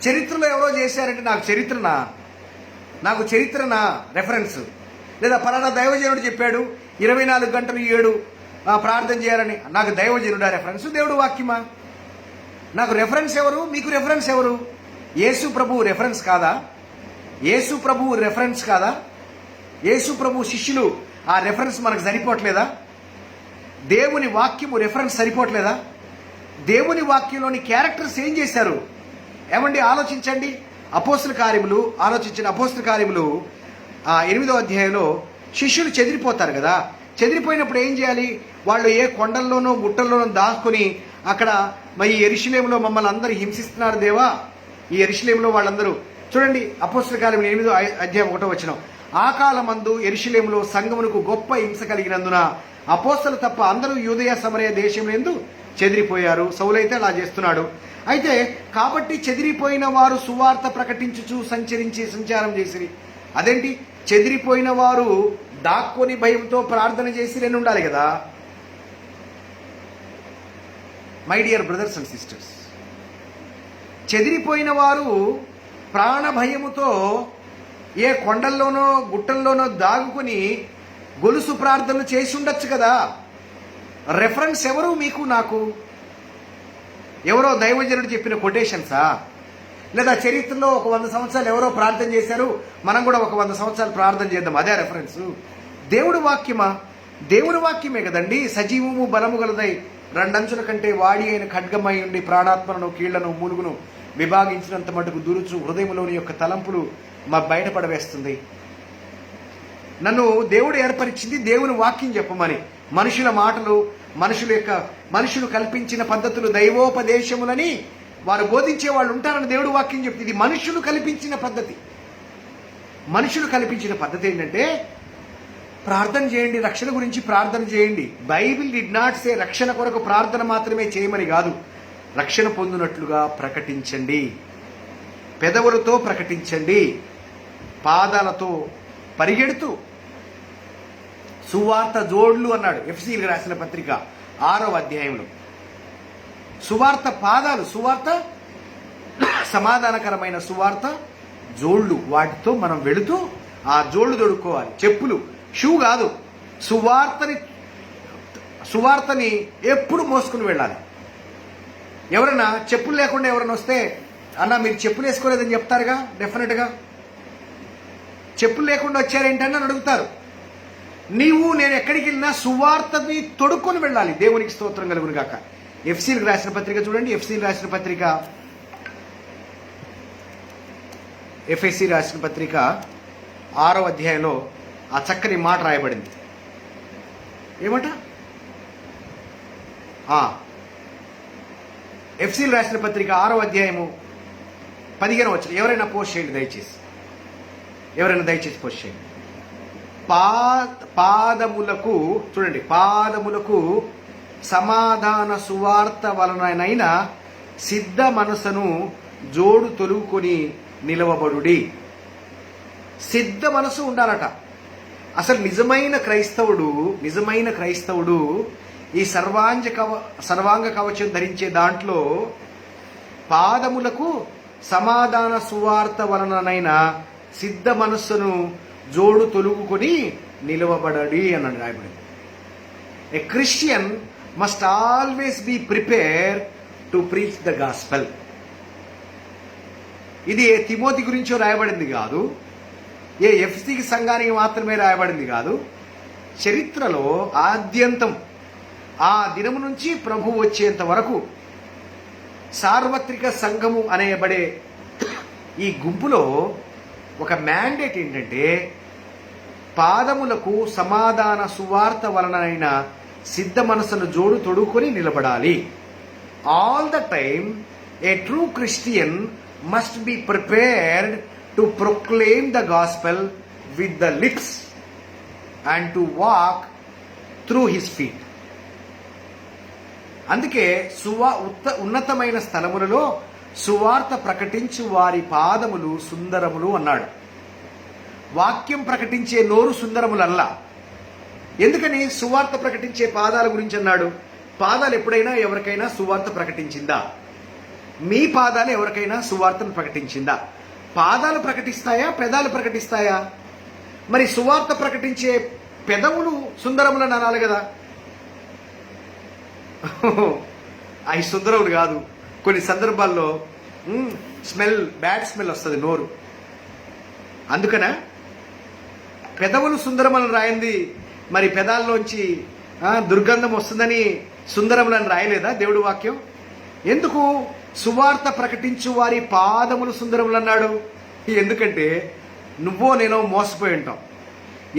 చరిత్రలో ఎవరో చేశారంటే నాకు చరిత్రనా రెఫరెన్స్, లేదా పలానా దైవజనుడు చెప్పాడు 24 గంటలు 7 ప్రార్థన చేయాలని, నాకు దైవజనుడా రెఫరెన్స్? దేవుడు వాక్యమా? నాకు రెఫరెన్స్ ఎవరు? మీకు రెఫరెన్స్ ఎవరు? యేసు ప్రభు రెఫరెన్స్ కాదా? యేసు ప్రభు రెఫరెన్స్ కాదా? యేసు ప్రభు శిష్యులు ఆ రెఫరెన్స్ మనకు సరిపోవట్లేదా? దేవుని వాక్యము రెఫరెన్స్ సరిపోవట్లేదా? దేవుని వాక్యంలోని క్యారెక్టర్స్ ఏం చేశారు? ఏమండి, ఆలోచించండి. అపోస్తల కార్యములు 8వ అధ్యాయంలో శిష్యులు చెదిరిపోతారు కదా. చెదిరిపోయినప్పుడు ఏం చేయాలి? వాళ్ళు ఏ కొండల్లోనో గుట్టల్లోనో దాచుకొని అక్కడ మరి యెరూషలేములో మమ్మల్ని అందరూ హింసిస్తున్నారు దేవా, ఈ యెరూషలేములో వాళ్ళందరూ చూడండి. అపోస్తల కార్యములు 8వ అధ్యాయం 1వ వచనం, ఆ కాలమందు యెరూషలేములో సంఘమునకు గొప్ప హింస కలిగినందున అపోస్తలు తప్ప అందరూ యూదయ సమరయ దేశములందు చెదిరిపోయారు. సౌలైతే అలా చేస్తున్నాడు. అయితే కాబట్టి చెదిరిపోయిన వారు సువార్త ప్రకటించుచు సంచారం చేసిరి. అదేంటి, చెదిరిపోయిన వారు దాక్కొని భయంతో ప్రార్థన చేసి రెండు ఉండాలి కదా. My dear brothers and sisters, చెదిరిపోయిన వారు ప్రాణ భయముతో ఏ కొండల్లోనో గుట్టల్లోనో దాగుకొని గొలుసు ప్రార్థనలు చేసి ఉండొచ్చు కదా. రెఫరెన్స్ ఎవరు మీకు నాకు? ఎవరో దైవజనుడు చెప్పిన కొటేషన్సా? లేదా చరిత్రలో ఒక 100 సంవత్సరాలు ఎవరో ప్రార్థన చేశారు, మనం కూడా ఒక 100 సంవత్సరాలు ప్రార్థన చేద్దాం, అదే రెఫరెన్స్? దేవుడి వాక్యమా? దేవుడి వాక్యమే కదండి. సజీవము బలము గలదై రెండంచుల కంటే వాడి అయిన ఖడ్గమై ఉండి ప్రాణాత్మలను కీళ్లను మూలుగును విభాగించినంత మటుకు దురుచు హృదయంలోని యొక్క తలంపులు బయటపడవేస్తుంది. నన్ను దేవుడు ఏర్పరిచింది దేవుని వాక్యం చెప్పమని. మనుషుల మాటలు, మనుషులు కల్పించిన పద్ధతులు, దైవోపదేశములని వారు బోధించే వాళ్ళు ఉంటారని దేవుడు వాక్యం చెప్తుంది. ఇది మనుషులు కల్పించిన పద్ధతి. మనుషులు కల్పించిన పద్ధతి ఏంటంటే ప్రార్థన చేయండి, రక్షణ గురించి ప్రార్థన చేయండి. బైబిల్ డిడ్ నాట్ సే రక్షణ కొరకు ప్రార్థన మాత్రమే చేయమని కాదు. రక్షణ పొందినట్లుగా ప్రకటించండి, పెదవులతో ప్రకటించండి, పాదాలతో పరిగెడుతూ సువార్త జోడ్లు అన్నాడు ఎఫ్సీలకు రాసిన పత్రిక 6వ అధ్యాయంలో. సువార్త పాదాలు, సువార్త సమాధానకరమైన సువార్త జోళ్ళు, వాటితో మనం వెళుతూ ఆ జోళ్ళు తొడుక్కోవాలి. చెప్పులు, షూ కాదు. సువార్తని ఎప్పుడు మోసుకుని వెళ్ళాలి. ఎవరైనా చెప్పులు లేకుండా ఎవరైనా వస్తే, అన్న మీరు చెప్పులు వేసుకోలేదని చెప్తారుగా డెఫినెట్గా. చెప్పులు లేకుండా వచ్చారేంటని అని అడుగుతారు. నేను ఎక్కడికి వెళ్ళినా సువార్తని తొడుక్కొని వెళ్ళాలి. దేవునికి స్తోత్రం కలుగును గాక. ఎఫ్సీలకు రాసిన పత్రిక చూడండి. ఎఫ్ఎస్సీ రాసిన పత్రిక 6వ అధ్యాయంలో ఆ చక్కని మాట రాయబడింది. ఏమంట? ఎఫ్ఎస్సీ రాసిన పత్రిక 6వ అధ్యాయము 15వ వచనం. ఎవరైనా పోస్ట్ చేయండి దయచేసి. పోస్ట్ చేయండి. పాదములకు చూడండి, పాదములకు సమాధాన సువార్త వలనైన సిద్ధ మనసును జోడు తొలుగుకొని నిలవబడుడి. సిద్ధ మనసు ఉండాలట. అసలు నిజమైన క్రైస్తవుడు ఈ సర్వాంగ కవచం ధరించే దాంట్లో పాదములకు సమాధాన సువార్త వలనైన సిద్ధ మనస్సును జోడు తొలుగుకొని నిలవబడడి అని రాయబడింది. A Christian must always be prepare to preach the gospel. ఇది ఏ తిమోతి గురించో రాయబడింది కాదు, ఏ ఎఫ్ఎస్సీ సంఘానికి మాత్రమే రాయబడింది కాదు. చరిత్రలో ఆద్యంతం, ఆ దినము నుంచి ప్రభు వచ్చేంత వరకు సార్వత్రిక సంఘము అనేబడే ఈ గుంపులో ఒక మ్యాండేట్ ఏంటంటే పాదములకు సమాధాన సువార్త వలనైన సిద్ధ మనసును జోడు తొడుకొని నిలబడాలి. All the time A true Christian must be prepared to proclaim the gospel with the lips and to walk through his feet. అందుకే ఉన్నతమైన స్థలములలో సువార్త ప్రకటించు వారి పాదములు సుందరములు అన్నాడు. వాక్యం ప్రకటించే నోరు సుందరములల్లా. ఎందుకని సువార్త ప్రకటించే పాదాల గురించి అన్నాడు? పాదాలు ఎప్పుడైనా ఎవరికైనా సువార్త ప్రకటించిందా? మీ పాదాలు ఎవరికైనా సువార్తను ప్రకటించిందా? పాదాలు ప్రకటిస్తాయా, పెదాలు ప్రకటిస్తాయా? మరి సువార్త ప్రకటించే పెదవులు సుందరములను అనాలి కదా. అవి సుందరములు కాదు. కొన్ని సందర్భాల్లో బ్యాడ్ స్మెల్ వస్తుంది నోరు. అందుకనే పెదవులు సుందరములను రాయింది. మరి పెదాల్లోంచి దుర్గంధం వస్తుందని సుందరములను రాయలేదా దేవుడి వాక్యం? ఎందుకు సువార్త ప్రకటించు వారి పాదములు సుందరములు అన్నాడు? ఎందుకంటే నువ్వో నేనో మోసపోయి ఉంటాం.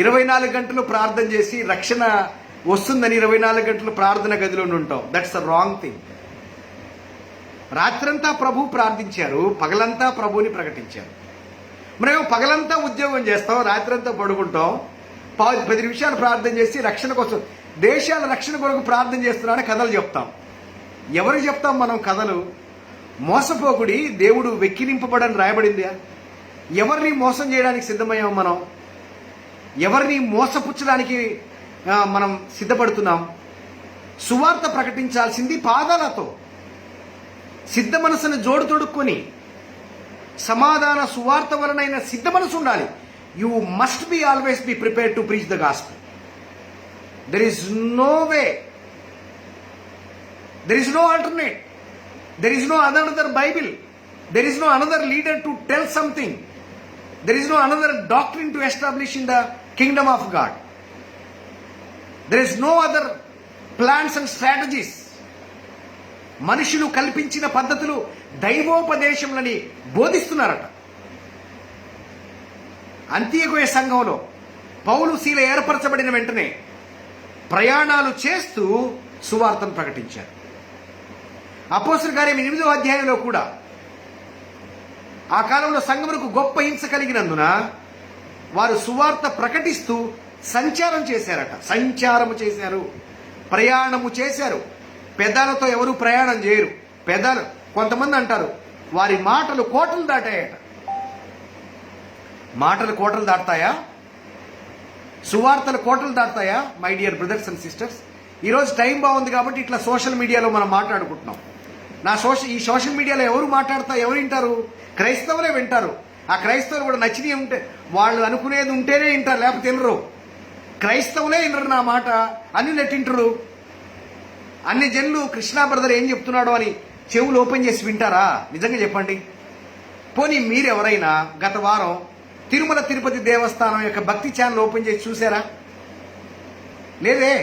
24 గంటలు ప్రార్థన చేసి రక్షణ వస్తుందని 24 గంటలు ప్రార్థన గదిలో ఉంటాం. That's a wrong thing. రాత్రంతా ప్రభు ప్రార్థించారు, పగలంతా ప్రభుని ప్రకటించారు. మనం పగలంతా ఉద్యోగం చేస్తాం, రాత్రంతా పడుకుంటాం, 10 నిమిషాలు ప్రార్థన చేసి రక్షణ కోసం, దేశాల రక్షణ కొరకు ప్రార్థన చేస్తున్నాడని కథలు చెప్తాం. ఎవరికి చెప్తాం మనం కథలు? మోసపోకుడి, దేవుడు వెక్కిరింపబడని రాయబడిందా? ఎవరిని మోసం చేయడానికి సిద్ధమయ్యాం మనం? ఎవరిని మోసపుచ్చడానికి మనం సిద్ధపడుతున్నాం? సువార్త ప్రకటించాల్సింది పాదాలతో, సిద్ధ మనసును జోడు తొడుక్కొని, సమాధాన సువార్త వలనైన సిద్ధ మనసు ఉండాలి. You must be always be prepared to preach the gospel. There is no way, there is no alternate, there is no another Bible, there is no another leader to tell something, there is no another doctrine to establish in the kingdom of God, there is no other plans and strategies. మనుషులు కల్పించిన పద్ధతులు దైవోపదేశములని బోధిస్తున్నారట. అంత్యకొయ సంఘంలో పౌలు శీల ఏర్పరచబడిన వెంటనే ప్రయాణాలు చేస్తూ సువార్తను ప్రకటించారు. అపోస్తలుల కార్యం 8వ అధ్యాయంలో కూడా ఆ కాలంలో సంఘమునకు గొప్ప హింస కలిగినందున వారు సువార్త ప్రకటిస్తూ సంచారం చేశారట. సంచారము చేశారు, ప్రయాణము చేశారు. పెదాలతో ఎవరు ప్రయాణం చేయరు. పెదాలు, కొంతమంది అంటారు వారి మాటలు కోటలు దాటాయట. మాటలు కోటలు దాటుతాయా? సువార్తలు కోటలు దాటుతాయా? My dear brothers and sisters, ఈరోజు టైం బాగుంది కాబట్టి ఇట్లా సోషల్ మీడియాలో మనం మాట్లాడుకుంటున్నాం. ఈ సోషల్ మీడియాలో ఎవరు మాట్లాడతా, ఎవరు వింటారు? క్రైస్తవులే వింటారు. ఆ క్రైస్తవులు కూడా నచ్చినవి ఉంటే, వాళ్ళు అనుకునేది ఉంటేనే వింటారు, లేకపోతే వినరు. క్రైస్తవులే వినరు నా మాట, అన్ని నెట్టింటారు. అన్ని జనులు కృష్ణా బ్రదర్ ఏం చెప్తున్నాడో అని చెవులు ఓపెన్ చేసి వింటారా? నిజంగా చెప్పండి. పోనీ మీరెవరైనా గత వారం తిరుమల తిరుపతి దేవస్థానం యొక్క భక్తి ఛానల్ ఓపెన్ చేసి చూసారా? లేదే.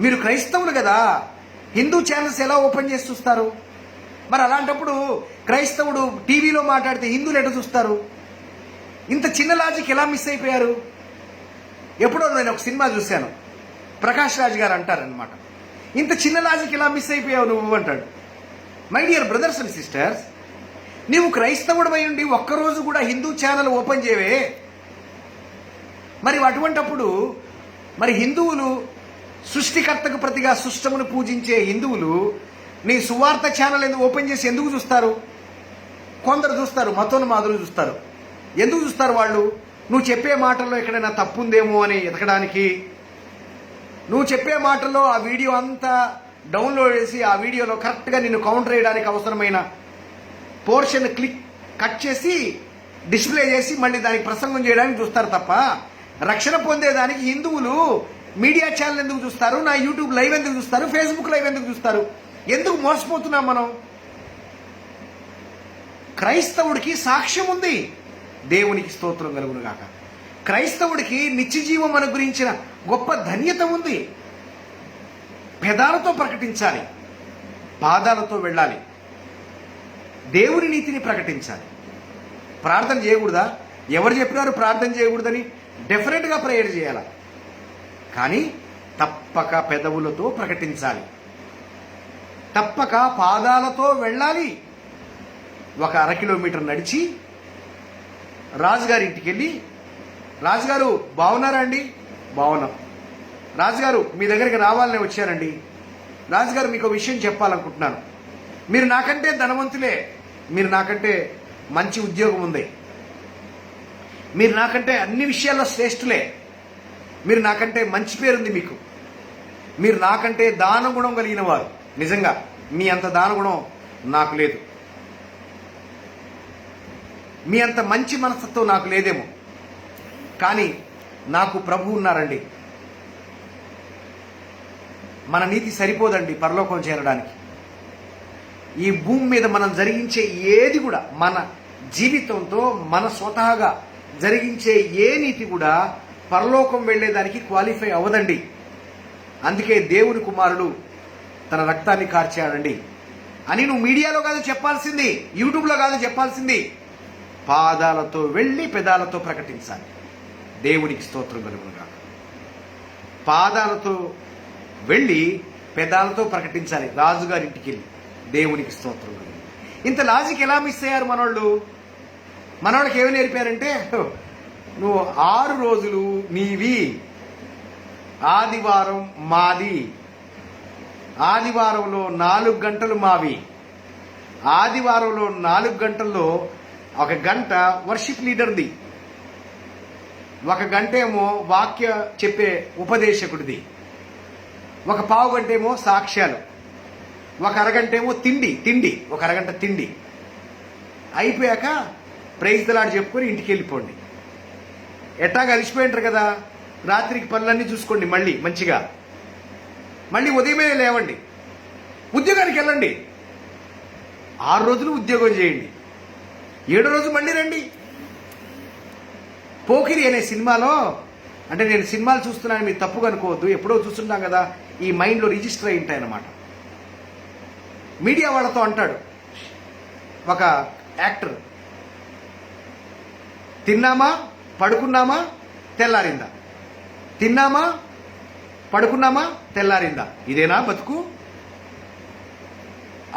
మీరు క్రైస్తవులు కదా, హిందూ ఛానల్స్ ఎలా ఓపెన్ చేసి చూస్తారు? మరి అలాంటప్పుడు క్రైస్తవుడు టీవీలో మాట్లాడితే హిందువులు ఎట చూస్తారు? ఇంత చిన్న లాజిక్ ఎలా మిస్ అయిపోయారు? ఎప్పుడో నేను ఒక సినిమా చూశాను, ప్రకాష్ రాజ్ గారు అంటారనమాట, ఇంత చిన్న లాజిక్ ఎలా మిస్ అయిపోయావు నువ్వు అంటాడు. My dear brothers and sisters, నీవు క్రైస్తవుడు అయి ఉండి ఒక్కరోజు కూడా హిందూ ఛానల్ ఓపెన్ చేయవే. మరి అటువంటప్పుడు మరి హిందువులు, సృష్టికర్తకు ప్రతిగా సృష్టమును పూజించే హిందువులు నీ సువార్త ఛానల్ ఎందుకు ఓపెన్ చేసి ఎందుకు చూస్తారు? కొందరు చూస్తారు, మతోన్మాదులు చూస్తారు. ఎందుకు చూస్తారు వాళ్ళు? నువ్వు చెప్పే మాటల్లో ఎక్కడైనా తప్పు ఉందేమో అని ఎతకడానికి. నువ్వు చెప్పే మాటల్లో ఆ వీడియో అంతా డౌన్లోడ్ చేసి ఆ వీడియోలో కరెక్ట్గా నిన్ను కౌంటర్ చేయడానికి అవసరమైన పోర్షన్ కట్ చేసి డిస్ప్లే చేసి మళ్ళీ దానికి ప్రసంగం చేయడానికి చూస్తారు తప్ప, రక్షణ పొందేదానికి హిందువులు మీడియా ఛానల్ ఎందుకు చూస్తారు? నా యూట్యూబ్ లైవ్ ఎందుకు చూస్తారు? ఫేస్బుక్ లైవ్ ఎందుకు చూస్తారు? ఎందుకు మోసపోతున్నాం మనం? క్రైస్తవుడికి సాక్ష్యం ఉంది. దేవునికి స్తోత్రం కలుగును గాక. క్రైస్తవుడికి నిత్యజీవం మన గురించిన గొప్ప ధన్యత ఉంది. పెదాలతో ప్రకటించాలి, పాదాలతో వెళ్ళాలి, దేవుని నీతిని ప్రకటించాలి. ప్రార్థన చేయకూడదా? ఎవరు చెప్పినారు ప్రార్థన చేయకూడదని? డెఫినెట్గా ప్రేయర్ చేయాలి, కానీ తప్పక పెదవులతో ప్రకటించాలి, తప్పక పాదాలతో వెళ్ళాలి. ఒక 1/2 కిలోమీటర్ నడిచి రాజుగారి ఇంటికి వెళ్ళి, రాజుగారు బాగున్నారా అండి? బాగున్నాం. రాజుగారు మీ దగ్గరికి రావాలని వచ్చానండి. రాజుగారు మీకు విషయం చెప్పాలనుకుంటున్నాను. మీరు నాకంటే ధనవంతులే, మీరు నాకంటే మంచి ఉద్యోగం ఉంది, మీరు నాకంటే అన్ని విషయాల్లో శ్రేష్ఠులే, మీరు నాకంటే మంచి పేరుంది మీకు, మీరు నాకంటే దానగుణం కలిగిన వారు. నిజంగా మీ అంత దానగుణం నాకు లేదు, మీ అంత మంచి మనస్తత్వం నాకు లేదేమో, కానీ నాకు ప్రభు ఉన్నారండి. మన నీతి సరిపోదండి పరలోకం చేరడానికి. ఈ భూమి మీద మనం జరిగించే ఏది కూడా, మన జీవితంతో మన స్వతహాగా జరిగించే ఏ నీతి కూడా పరలోకం వెళ్ళేదానికి క్వాలిఫై అవ్వదండి. అందుకే దేవుని కుమారుడు తన రక్తాన్ని కార్చాడండి అని నువ్వు మీడియాలో కాదు చెప్పాల్సింది, యూట్యూబ్లో కాదు చెప్పాల్సింది, పాదాలతో వెళ్ళి పెదాలతో ప్రకటించాలి. దేవునికి స్తోత్రం కలుగునుగా. పాదాలతో వెళ్ళి పెదాలతో ప్రకటించాలి రాజుగారింటికి వెళ్ళి. దేవునికి స్తోత్రం కలుగును. ఇంత లాజిక్ ఎలా మిస్ అయ్యారు మనోళ్ళు? మనవాళ్ళకి ఏమి నేర్పారంటే నువ్వు 6 రోజులు నీవి, ఆదివారం మాది, ఆదివారంలో 4 గంటలు మావి, ఆదివారంలో 4 గంటల్లో 1 గంట వర్షిప్ లీడర్ది, 1 గంట ఏమో వాక్య చెప్పే ఉపదేశకుడిది, 1 పావు గంట ఏమో సాక్ష్యాలు, 1 అరగంట ఏమో తిండి 1 అరగంట తిండి అయిపోయాక ప్రైజ్ ద లార్డ్ చెప్పుకొని ఇంటికి వెళ్ళిపోండి. ఎట్టాగా అలిసిపోయింటారు కదా, రాత్రికి పనులన్నీ చూసుకోండి, మళ్ళీ మంచిగా మళ్ళీ ఉదయమే లేవండి, ఉద్యోగానికి వెళ్ళండి, 6 రోజులు ఉద్యోగం చేయండి, 7 రోజు మళ్ళీ రండి. పోకిరి అనే సినిమాలో, అంటే నేను సినిమాలు చూస్తున్నాను మీరు తప్పుగా అనుకోవద్దు, ఎప్పుడో చూస్తుంటాం కదా, ఈ మైండ్లో రిజిస్టర్ అయి ఉంటాయన్నమాట. మీడియా వాళ్ళతో అంటాడు ఒక యాక్టర్, తిన్నామా పడుకున్నామా తెల్లారిందా, తిన్నామా పడుకున్నామా తెల్లారిందా, ఇదేనా బతుకు?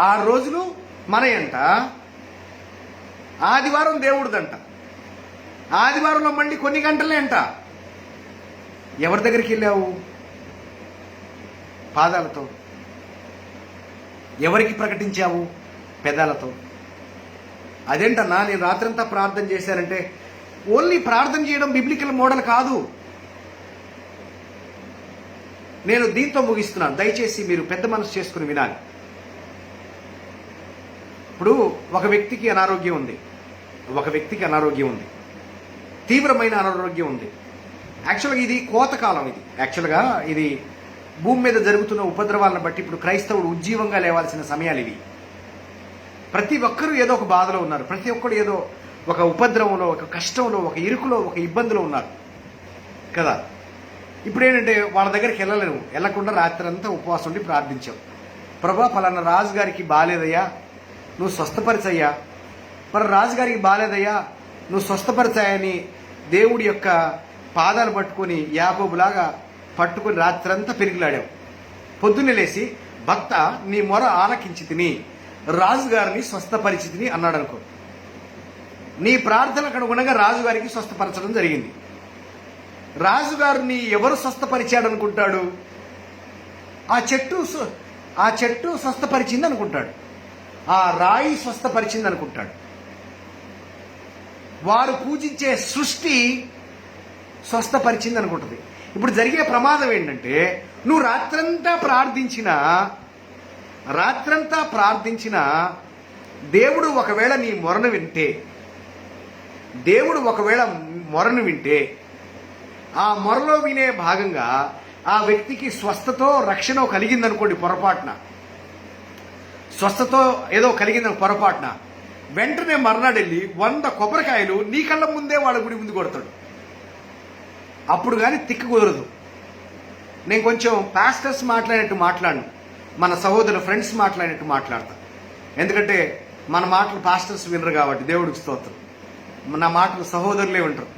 6 రోజులు మనయంట, ఆదివారం దేవుడిదంట, ఆదివారంలో మళ్ళీ కొన్ని గంటలే అంట. ఎవరి దగ్గరికి వెళ్ళావు? పాదాలతో. ఎవరికి ప్రకటించావు? పెదాలతో. అదేంటన్నా నేను రాత్రంతా ప్రార్థన చేశానంటే, ఓన్లీ ప్రార్థన చేయడం బిబ్లికల్ మోడల్ కాదు. నేను దీంతో ముగిస్తున్నాను, దయచేసి మీరు పెద్ద మనసు చేసుకుని వినాలి. ఇప్పుడు ఒక వ్యక్తికి అనారోగ్యం ఉంది, తీవ్రమైన అనారోగ్యం ఉంది. యాక్చువల్గా ఇది కోతకాలం, యాక్చువల్గా ఇది భూమి మీద జరుగుతున్న ఉపద్రవాలను బట్టి ఇప్పుడు క్రైస్తవుడు ఉజ్జీవంగా లేవాల్సిన సమయాలు ఇవి. ప్రతి ఒక్కరూ ఏదో ఒక బాధలో ఉన్నారు, ప్రతి ఒక్కరు ఏదో ఒక ఉపద్రవంలో, ఒక కష్టంలో, ఒక ఇరుకులో, ఒక ఇబ్బందిలో ఉన్నారు కదా. ఇప్పుడు ఏంటంటే వాళ్ళ దగ్గరికి వెళ్ళకుండా రాత్రి అంతా ఉపవాసం ఉండి ప్రార్థించాం. ప్రభా పలానా రాజుగారికి బాగాలేదయ్యా నువ్వు స్వస్థపరిచయ్యా, మరి రాజుగారికి బాగాలేదయ్యా నువ్వు స్వస్థపరిచాయని దేవుడి యొక్క పాదాలు పట్టుకొని యాకోబులాగా పట్టుకొని రాత్రంతా పెరిగిలాడావు. పొద్దున్నే లేచి భక్త నీ మొర ఆలకించి తిని రాజుగారిని స్వస్థపరిచితిని అన్నాడు అనుకో. నీ ప్రార్థనకు అనుగుణంగా రాజుగారికి స్వస్థపరచడం జరిగింది. రాజుగారిని ఎవరు స్వస్థపరిచాడు అనుకుంటాడు? ఆ చెట్టు స్వస్థపరిచింది అనుకుంటాడు, ఆ రాయి స్వస్థపరిచింది అనుకుంటాడు, వారు పూజించే సృష్టి స్వస్థపరిచింది అనుకుంటుంది. ఇప్పుడు జరిగే ప్రమాదం ఏంటంటే, నువ్వు రాత్రంతా ప్రార్థించిన దేవుడు ఒకవేళ నీ మొరను వింటే ఆ మొరలో వినే భాగంగా ఆ వ్యక్తికి స్వస్థతో రక్షణ కలిగిందనుకోండి, స్వస్థతో ఏదో కలిగిందని పొరపాటున వెంటనే మర్నాడు వెళ్ళి 100 కొబ్బరికాయలు నీ కళ్ళ ముందే వాళ్ళ గుడి ముందు కొడతాడు. అప్పుడు కానీ తిక్కు కుదరదు. నేను కొంచెం పాస్టర్స్ మాట్లాడినట్టు మాట్లాడను, మన సహోదరుల ఫ్రెండ్స్ మాట్లాడినట్టు మాట్లాడతా. ఎందుకంటే మన మాటలు పాస్టర్స్ వినరు కాబట్టి, దేవుడికి స్తోత్రం, నా మాటలు సహోదరులే వింటారు.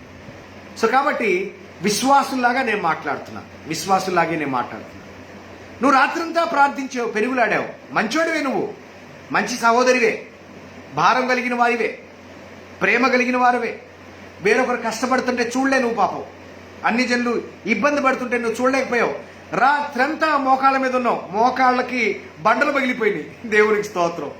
సో కాబట్టి విశ్వాసుల్లాగే నేను మాట్లాడుతున్నా. నువ్వు రాత్రంతా ప్రార్థించావు, పెరుగులాడావు, మంచోడివే, నువ్వు మంచి సహోదరివే, భారం కలిగిన వారివే, ప్రేమ కలిగిన వారివే. వేరొకరు కష్టపడుతుంటే చూడలే నువ్వు, పాపం అన్ని జనులు ఇబ్బంది పడుతుంటే నువ్వు చూడలేకపోయావు. రాత్రంతా మోకాళ్ళ మీద ఉన్నావు, మోకాళ్ళకి బండలు పగిలిపోయినాయి, దేవునికి స్తోత్రం.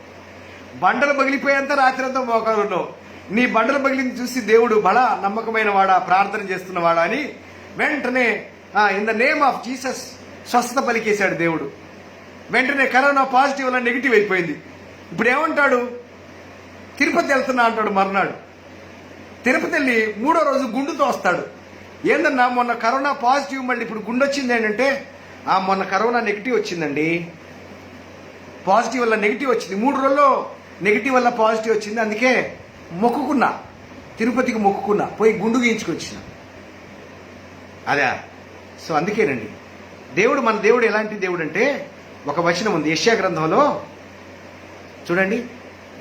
బండలు పగిలిపోయేంత రాత్రంతా మోకాళ్ళు ఉన్నావు. నీ బండలు పగిలింది చూసి దేవుడు బలా నమ్మకమైన వాడా, ప్రార్థన చేస్తున్నవాడా అని వెంటనే in the name of Jesus స్వస్థత పలికేశాడు దేవుడు. వెంటనే కరోనా పాజిటివ్ అలా నెగిటివ్ అయిపోయింది. ఇప్పుడు ఏమంటాడు? తిరుపతి వెళ్తున్నా అంటాడు. మర్నాడు తిరుపతి వెళ్ళి 3వ రోజు గుండుతో వస్తాడు. ఏందన్నా మొన్న కరోనా పాజిటివ్, మళ్ళీ ఇప్పుడు గుండు వచ్చింది ఏంటంటే, మొన్న కరోనా నెగిటివ్ వచ్చిందండి, పాజిటివ్ వల్ల నెగిటివ్ వచ్చింది, 3 రోజుల్లో నెగిటివ్ వల్ల పాజిటివ్ వచ్చింది, అందుకే మొక్కుకున్నా, తిరుపతికి మొక్కుకున్నా, పోయి గుండు గీయించుకొచ్చిన. అదే సో అందుకేనండి మన దేవుడు ఎలాంటి దేవుడు అంటే, ఒక వచనం ఉంది యెషయా గ్రంథంలో చూడండి.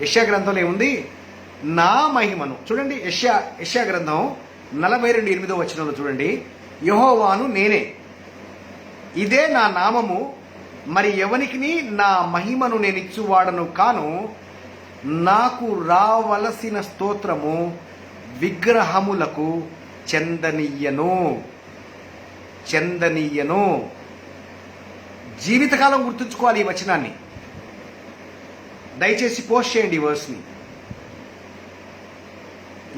యెషయా గ్రంథంలో ఏముంది? నా మహిమను చూడండి. యెషయా గ్రంథం 42:8 వచనంలో చూడండి. యెహోవాను నేనే, ఇదే నా నామము, మరి ఎవనికి నా మహిమను నేను ఇచ్చువాడను కాను, నాకు రావలసిన స్తోత్రము విగ్రహములకు చెందనీయను. చెందనీయను. జీవితకాలం గుర్తుంచుకోవాలి ఈ వచనాన్ని. దయచేసి పోస్ట్ చేయండి ఈ వర్స్ని.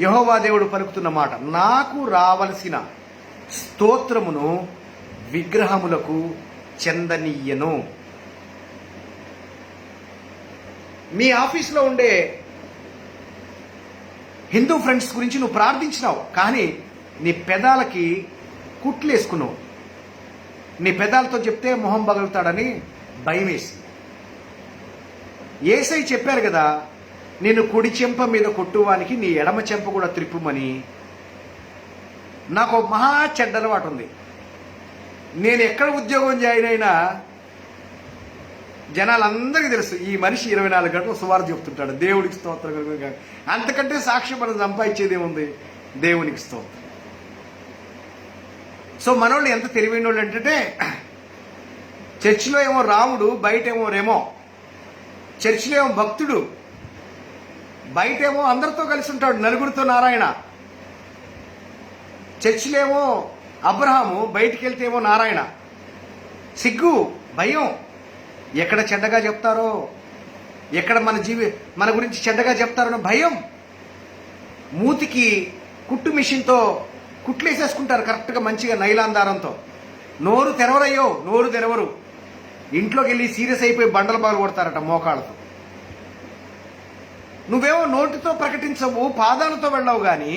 యెహోవా దేవుడు పలుకుతున్న మాట, నాకు రావలసిన స్తోత్రమును విగ్రహములకు చెందనీయను. మీ ఆఫీస్లో ఉండే హిందూ ఫ్రెండ్స్ గురించి నువ్వు ప్రార్థించినావు, కానీ నీ పెదాలకి కుట్లు వేసుకున్నావు. నీ పెదాలతో చెప్తే మొహం పగులుతాడని భయం వేసి. యేసై చెప్పారు కదా, నేను కుడి చెంప మీద కొట్టువానికి నీ ఎడమ చెంప కూడా త్రిప్పుమని. నాకు మహా చెడ్డ అలవాటు ఉంది. నేను ఎక్కడ ఉద్యోగం జాయిన్ అయినా జనాలందరికీ తెలుసు, ఈ మనిషి 24 గంటలు సువార్త చెప్తుంటాడు. దేవుడికి స్తోత్రం. అంతకంటే సాక్ష్యం మనం సంపాదించేది ఏముంది? దేవునికి స్తోత్రం. సో మనోళ్ళు ఎంత తెలివైన వాళ్ళు అంటే, చర్చిలో ఏమో రాముడు, బయట ఏమో రేమో. చర్చిలో ఏమో భక్తుడు, బయటేమో అందరితో కలిసి ఉంటాడు, నలుగురితో నారాయణ. చర్చిలో ఏమో అబ్రహాము, బయటికి వెళ్తే ఏమో నారాయణ. సిగ్గు, భయం. ఎక్కడ చెడ్డగా చెప్తారో, ఎక్కడ మన గురించి చెడ్డగా చెప్తారో భయం. మూతికి కుట్టు మిషన్తో కుట్లేసేసుకుంటారు కరెక్ట్గా, మంచిగా నైలాన్ దారంతో. నోరు తెరవరయ్యో, నోరు తెరవరు. ఇంట్లోకి వెళ్ళి సీరియస్ అయిపోయి బండలు బాగా కొడతారట మోకాళ్ళతో. నువ్వేమో నోటితో ప్రకటించవు, పాదాలతో వెళ్ళవు, కానీ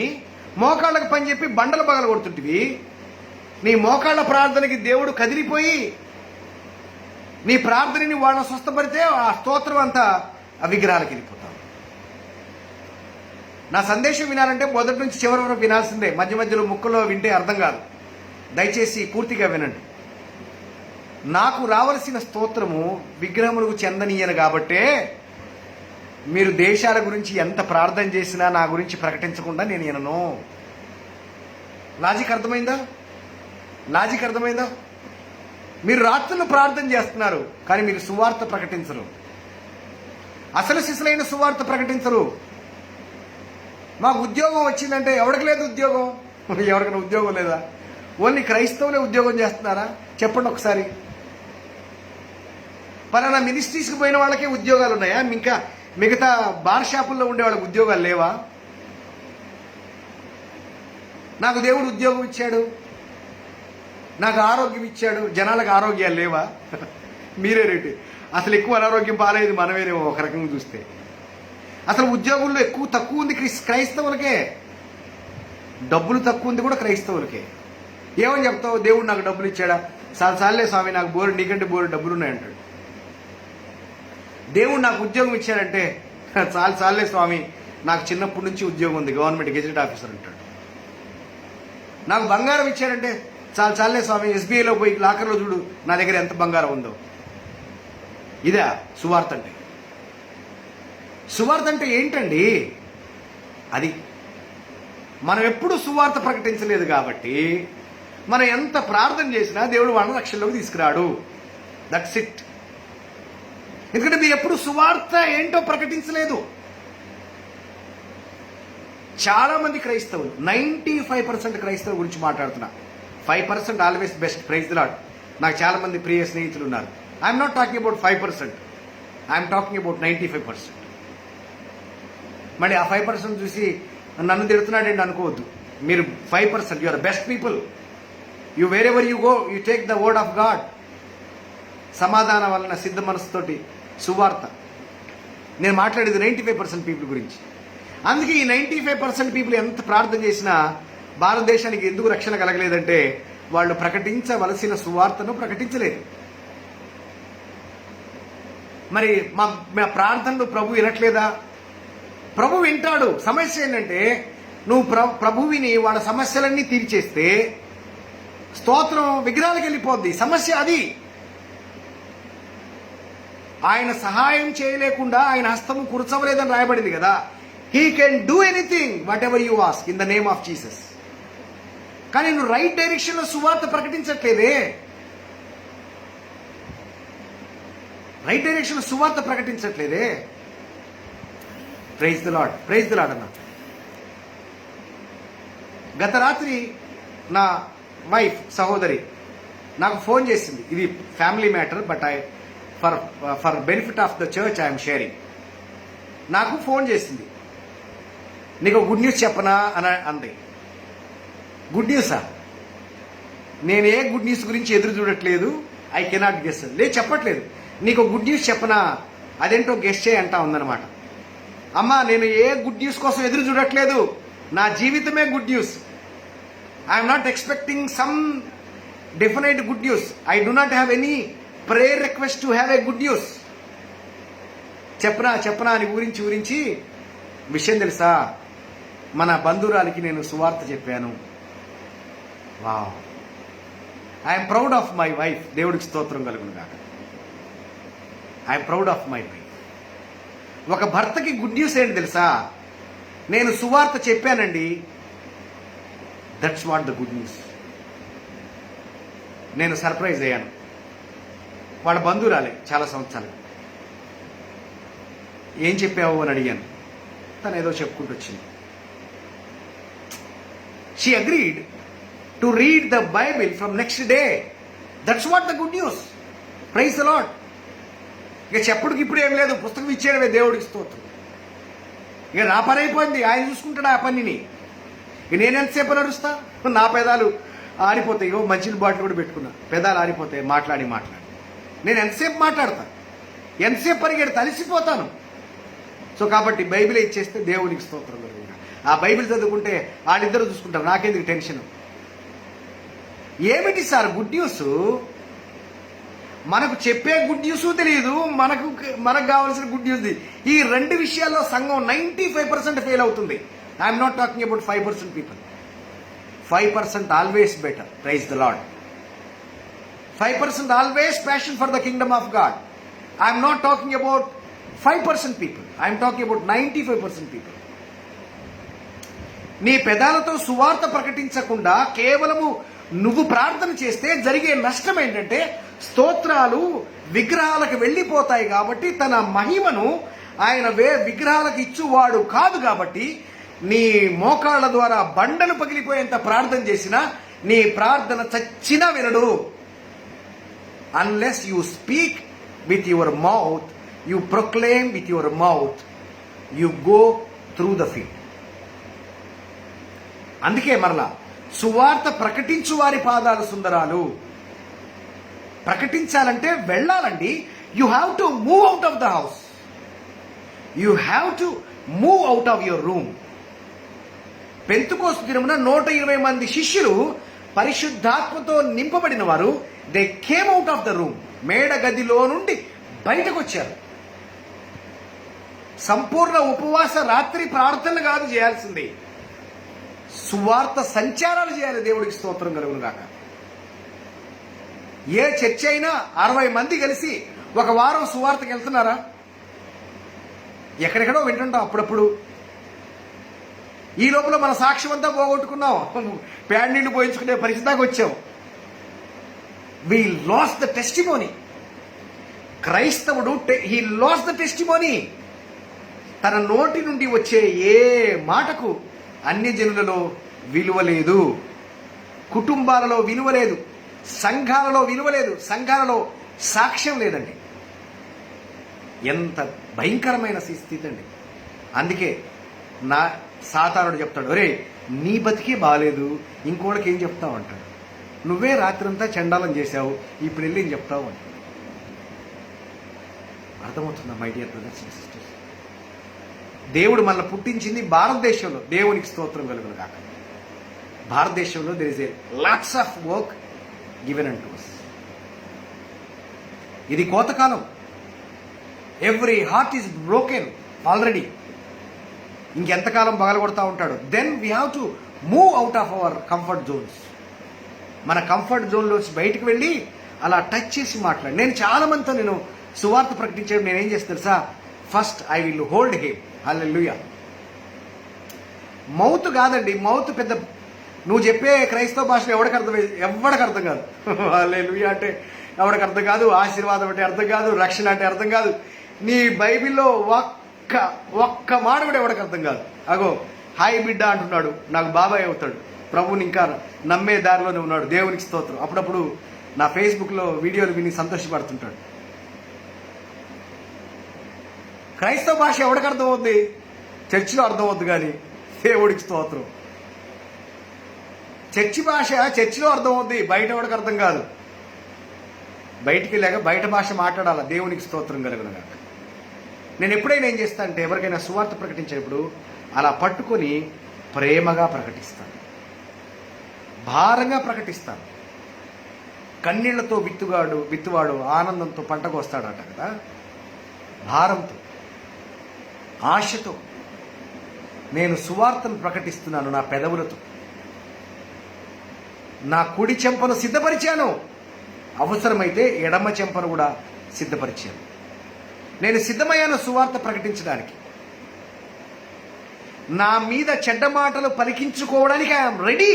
మోకాళ్ళకు పని చెప్పి బండలు పగల కొడుతుంటివి. నీ మోకాళ్ళ ప్రార్థనకి దేవుడు కదిలిపోయి నీ ప్రార్థనని వాళ్ళని స్వస్థపడితే ఆ స్తోత్రం అంతా ఆ విగ్రహాలకు వెళ్ళిపోతాం. నా సందేశం వినాలంటే మొదటి నుంచి చివరి వరకు వినాల్సిందే. మధ్య మధ్యలో ముక్కలో వింటే అర్థం కాదు. దయచేసి పూర్తిగా వినండి. నాకు రావలసిన స్తోత్రము విగ్రహములకు చెందనీయను కాబట్టే మీరు దేశాల గురించి ఎంత ప్రార్థన చేసినా నా గురించి ప్రకటించకుండా నేను వినను. లాజిక్ అర్థమైందా? లాజిక్ అర్థమైందా? మీరు రాత్రులు ప్రార్థన చేస్తున్నారు, కానీ మీరు సువార్త ప్రకటించరు. అసలు సిసలైన సువార్త ప్రకటించరు. మాకు ఉద్యోగం వచ్చిందంటే ఎవరికి లేదు ఉద్యోగం? ఎవరికైనా ఉద్యోగం లేదా? ఓన్లీ క్రైస్తవులే ఉద్యోగం చేస్తున్నారా? చెప్పండి ఒకసారి. పలానా మినిస్ట్రీస్కి పోయిన వాళ్ళకే ఉద్యోగాలు ఉన్నాయా? ఇంకా మిగతా బార్ షాపుల్లో ఉండే వాళ్ళకి ఉద్యోగాలు లేవా? నాకు దేవుడు ఉద్యోగం ఇచ్చాడు, నాకు ఆరోగ్యం ఇచ్చాడు, జనాలకు ఆరోగ్యాలు లేవా? మీరే రేటు. అసలు ఎక్కువ అనారోగ్యం పాలేదు మనమేనేమో ఒక రకంగా చూస్తే. అసలు ఉద్యోగుల్లో ఎక్కువ తక్కువ ఉంది క్రైస్తవులకే, డబ్బులు తక్కువ ఉంది కూడా క్రైస్తవులకే. ఏమని చెప్తావు? దేవుడు నాకు డబ్బులు ఇచ్చాడా? చాలే స్వామి, నాకు బోరు, నీకంటే బోరు డబ్బులు ఉన్నాయంటాడు. దేవుడు నాకు ఉద్యోగం ఇచ్చాడంటే చాలే స్వామి, నాకు చిన్నప్పటి నుంచి ఉద్యోగం ఉంది, గవర్నమెంట్ గెజెట్ ఆఫీసర్ అంటాడు. నాకు బంగారం ఇచ్చాడంటే చాలే స్వామి, ఎస్బీఐలో పోయి లాకర్లో చూడు నా దగ్గర ఎంత బంగారం ఉందో. ఇదే సువార్త అంటే. సువార్త అంటే ఏంటండి? అది మనం ఎప్పుడు సువార్త ప్రకటించలేదు కాబట్టి మనం ఎంత ప్రార్థన చేసినా దేవుడు వాళ్ళ రక్షణలోకి తీసుకురాడు. That's it. ఎందుకంటే మీరు ఎప్పుడు సువార్త ఏంటో ప్రకటించలేదు. చాలా మంది క్రైస్తవులు, 95% క్రైస్తవుల గురించి మాట్లాడుతున్నా. 5% always best. Praise the Lord. నాకు చాలా మంది ప్రియ స్నేహితులు ఉన్నారు. I'm not talking about 5%, I'm talking about 95%. మళ్ళీ ఆ 5% చూసి నన్ను తిడుతున్నాడండి అనుకోవద్దు. మీరు 5%, you are best people. You wherever you go, you take the word of God. సమాధానం వలన సిద్ధ మనసుతోటి సువార్త. నేను మాట్లాడేది 95% పీపుల్ గురించి. అందుకే ఈ 95% పీపుల్ ఎంత ప్రార్థన చేసినా భారతదేశానికి ఎందుకు రక్షణ కలగలేదంటే వాళ్ళు ప్రకటించవలసిన సువార్తను ప్రకటించలేదు. మరి మా ప్రార్థనలు ప్రభు వినట్లేదా? ప్రభు వింటాడు. సమస్య ఏంటంటే నువ్వు ప్రభువిని వాళ్ళ సమస్యలన్నీ తీర్చేస్తే స్తోత్రం విగ్రహాలకు వెళ్ళిపోద్ది. సమస్య అది. ఆయన సహాయం చేయలేకుండా ఆయన హస్తము కురచవలేదని రాయబడింది కదా. He can do anything what ever you ask in the name of Jesus. కానీ నువ్వు రైట్ డైరెక్షన్ లో సువార్త ప్రకటించట్లేదే. రైట్ డైరెక్షన్ లో సువార్త ప్రకటించట్లేదే. Praise the lord, praise the lord అన్న. గత రాత్రి నా వైఫ్ సహోదరి నాకు ఫోన్ చేసింది. ఇది family matter, but for benefit of the church I'm sharing. నాకు ఫోన్ చేసింది, నీకు గుడ్ న్యూస్ చెప్పనా అని అంది. గుడ్ న్యూసా? నేను ఏ గుడ్ న్యూస్ గురించి ఎదురు చూడట్లేదు. I cannot guess. లేదు, చెప్పట్లేదు. నీకు గుడ్ న్యూస్ చెప్పనా, అదేంటో గెస్ చేయి అంటా ఉందన్నమాట. అమ్మా, నేను ఏ గుడ్ న్యూస్ కోసం ఎదురు చూడట్లేదు. నా జీవితమే good news. I'm not expecting some definite good news. I do not have any prayer request to have a good news. చెప్పనా అని ఊరించి విషయం తెలుసా, మన బంధురాలికి నేను సువార్త చెప్పాను. Wow, I'm proud of my wife. దేవుడికి స్తోత్రం కలుగును గాక. I'm proud of my wife. ఒక భర్తకి గుడ్ న్యూస్ ఏంటి తెలుసా, నేను సువార్త చెప్పానండి. That's what the good news. నేను సర్ప్రైజ్ అయ్యాను. వాళ్ళ బంధువురాలే, చాలా సంవత్సరాలు. ఏం చెప్పావు అని అడిగాను. తను ఏదో చెప్పుకుంటూ వచ్చింది. She agreed to read the Bible from next day. That's what the good news. Praise the Lord. ఇక చెప్పుడుకి ఇప్పుడు ఏం లేదు, పుస్తకం ఇచ్చేయడమే దేవుడికి స్తోత్రం. ఇక నా పని అయిపోయింది, ఆయన చూసుకుంటాడు ఆ పనిని. ఇక నేను ఎంతసేపు నడుస్తా? నా పెదాలు ఆరిపోతాయి. ఇగో మంచి బాటిల్ కూడా పెట్టుకున్నా, పెదాలు ఆరిపోతాయి మాట్లాడి. నేను ఎంతసేపు మాట్లాడతా, ఎంతసేపు పరిగెడతా, అలసిపోతాను. సో కాబట్టి బైబిల్ ఇచ్చేస్తే దేవునికి స్తోత్రం కలుగును. ఆ బైబిల్ చదువుకుంటే వాళ్ళిద్దరూ చూసుకుంటారు, నాకెందుకు టెన్షన్. ఏమిటి సార్ గుడ్ న్యూస్? మనకు చెప్పే గుడ్ న్యూస్ తెలియదు, మనకు కావాల్సిన గుడ్ న్యూస్. ఈ రెండు విషయాల్లో సంఘం 95% ఫెయిల్ అవుతుంది. I'm not talking about 5% people. 5% always better. Praise the Lord. 5% always passion for the kingdom of God. I'm not talking about 5% people. I'm talking about 95% people. నీ పెదాలతో సువార్త ప్రకటించకుండా కేవలము నువ్వు ప్రార్థన చేస్తే జరిగే నష్టం ఏంటంటే, స్తోత్రాలు విగ్రహాలకు వెళ్ళిపోతాయి. కాబట్టి తన మహిమను ఆయన విగ్రహాలకు ఇచ్చువాడు కాదు. కాబట్టి నీ మోకాళ్ళ ద్వారా బండలు పగిలిపోయేంత ప్రార్థన చేసినా నీ ప్రార్థన చచ్చినా వినడు. Unless you speak with your mouth, you proclaim with your mouth, you go through the field. అందుకే మరలా సువార్త ప్రకటించు వారి పాదాలు సుందరాలు. ప్రకటించాలంటే వెళ్ళాలండి. You have to move out of the house. You have to move out of your room. Pentecost దినమున 120 మంది శిష్యులు పరిశుద్ధాత్మతో నింపబడిన వారు they came out of the room. మేడ గదిలో నుండి బయటకు వచ్చారు. సంపూర్ణ ఉపవాస రాత్రి ప్రార్థనలు కాదు చేయాల్సింది, సువార్త సంచారాలు చేయాలి. దేవుడికి స్తోత్రం కలుగును గాక. ఏ చర్చ అయినా 60 మంది కలిసి ఒక వారం సువార్తకి వెళ్తున్నారా? ఎక్కడెక్కడో వింటుంటాం అప్పుడప్పుడు. ఈ లోపల మన సాక్ష్యం అంతా పోగొట్టుకున్నాం, ప్యాడ్ నీళ్లు పోయించుకునే పరిస్థితికి వచ్చాం. వి లాస్ట్ ద టెస్టిమోనీ. క్రైస్తవుడు హీ లాస్ట్ ద టెస్టిమోనీ. తన నోటి నుండి వచ్చే ఏ మాటకు అన్య జనులలో విలువ లేదు, కుటుంబాలలో విలువ లేదు, సంఘాలలో విలువ లేదు, సంఘాలలో సాక్ష్యం లేదండి. ఎంత భయంకరమైన స్థితి అండి. అందుకే నా సాతానుడు చెప్తాడు, ఒరే నీ బతికే బాగాలేదు, ఇంకోటికి ఏం చెప్తావు అంటాడు. నువ్వే రాత్రంతా చండాలం చేశావు, ఇప్పుడు వెళ్ళి ఏం చెప్తావు అంటాడు. అర్థమవుతుందా my dear brothers and sisters? దేవుడు మనల్ని పుట్టించింది భారతదేశంలో. దేవునికి స్తోత్రం కలుగును గాక. భారతదేశంలో there is a lots of work given అంటు us. ఇది కోతకాలం. Every heart is broken already. ఇంకెంతకాలం పగలగొడతా ఉంటాడు. Then we have to move out of our comfort zones. మన కంఫర్ట్ జోన్లో బయటకు వెళ్ళి అలా టచ్ చేసి మాట్లాడి. నేను చాలా మందితో నేను సువార్త ప్రకటించడం నేనేం చేస్తాను తెలుసా? First I will hold him. Hallelujah. Mouth కాదండి, మౌత్ పెద్ద నువ్వు చెప్పే క్రైస్తవ భాషలో ఎవడికి అర్థం కాదు. హల్లెలూయా అంటే ఎవడికి అర్థం కాదు, ఆశీర్వాదం అంటే అర్థం కాదు, రక్షణ అంటే అర్థం కాదు. నీ బైబిల్లో ఒక్క మాట కూడా ఎవడికి అర్థం కాదు. అగో హాయ్ బిడ్డ అంటున్నాడు, నాకు బాబాయ్ అవుతాడు. ప్రభువుని ఇంకా నమ్మే దారిలోనే ఉన్నాడు. దేవునికి స్తోత్రం. అప్పుడప్పుడు నా ఫేస్బుక్లో వీడియోలు విని సంతోషపడుతుంటాడు. క్రైస్తవ భాష ఎవరికి అర్థమవుద్ది? చర్చిలో అర్థమవుద్ది, కానీ దేవుడికి స్తోత్రం. చర్చి భాష చర్చిలో అర్థమవుద్ది, బయట ఎవరికి అర్థం కాదు. బయటికి వెళ్ళాక బయట భాష మాట్లాడాలి. దేవునికి స్తోత్రం కలుగునుగా. నేను ఎప్పుడైనా ఏం చేస్తాను అంటే, ఎవరికైనా సువార్త ప్రకటించేటప్పుడు అలా పట్టుకొని ప్రేమగా ప్రకటిస్తాను, భారంగా ప్రకటిస్తాను. కన్నీళ్లతో విత్తువాడు ఆనందంతో పంటకు వస్తాడట కదా. భారంతో, ఆశతో నేను సువార్తను ప్రకటిస్తున్నాను. నా పెదవులతో నా కుడి చెంపను సిద్ధపరిచాను, అవసరమైతే ఎడమ చెంపను కూడా సిద్ధపరిచాను. నేను సిద్ధమయ్యాను సువార్త ప్రకటించడానికి. నా మీద చెడ్డ మాటలు పలికించుకోవడానికి ఐఎమ్ రెడీ.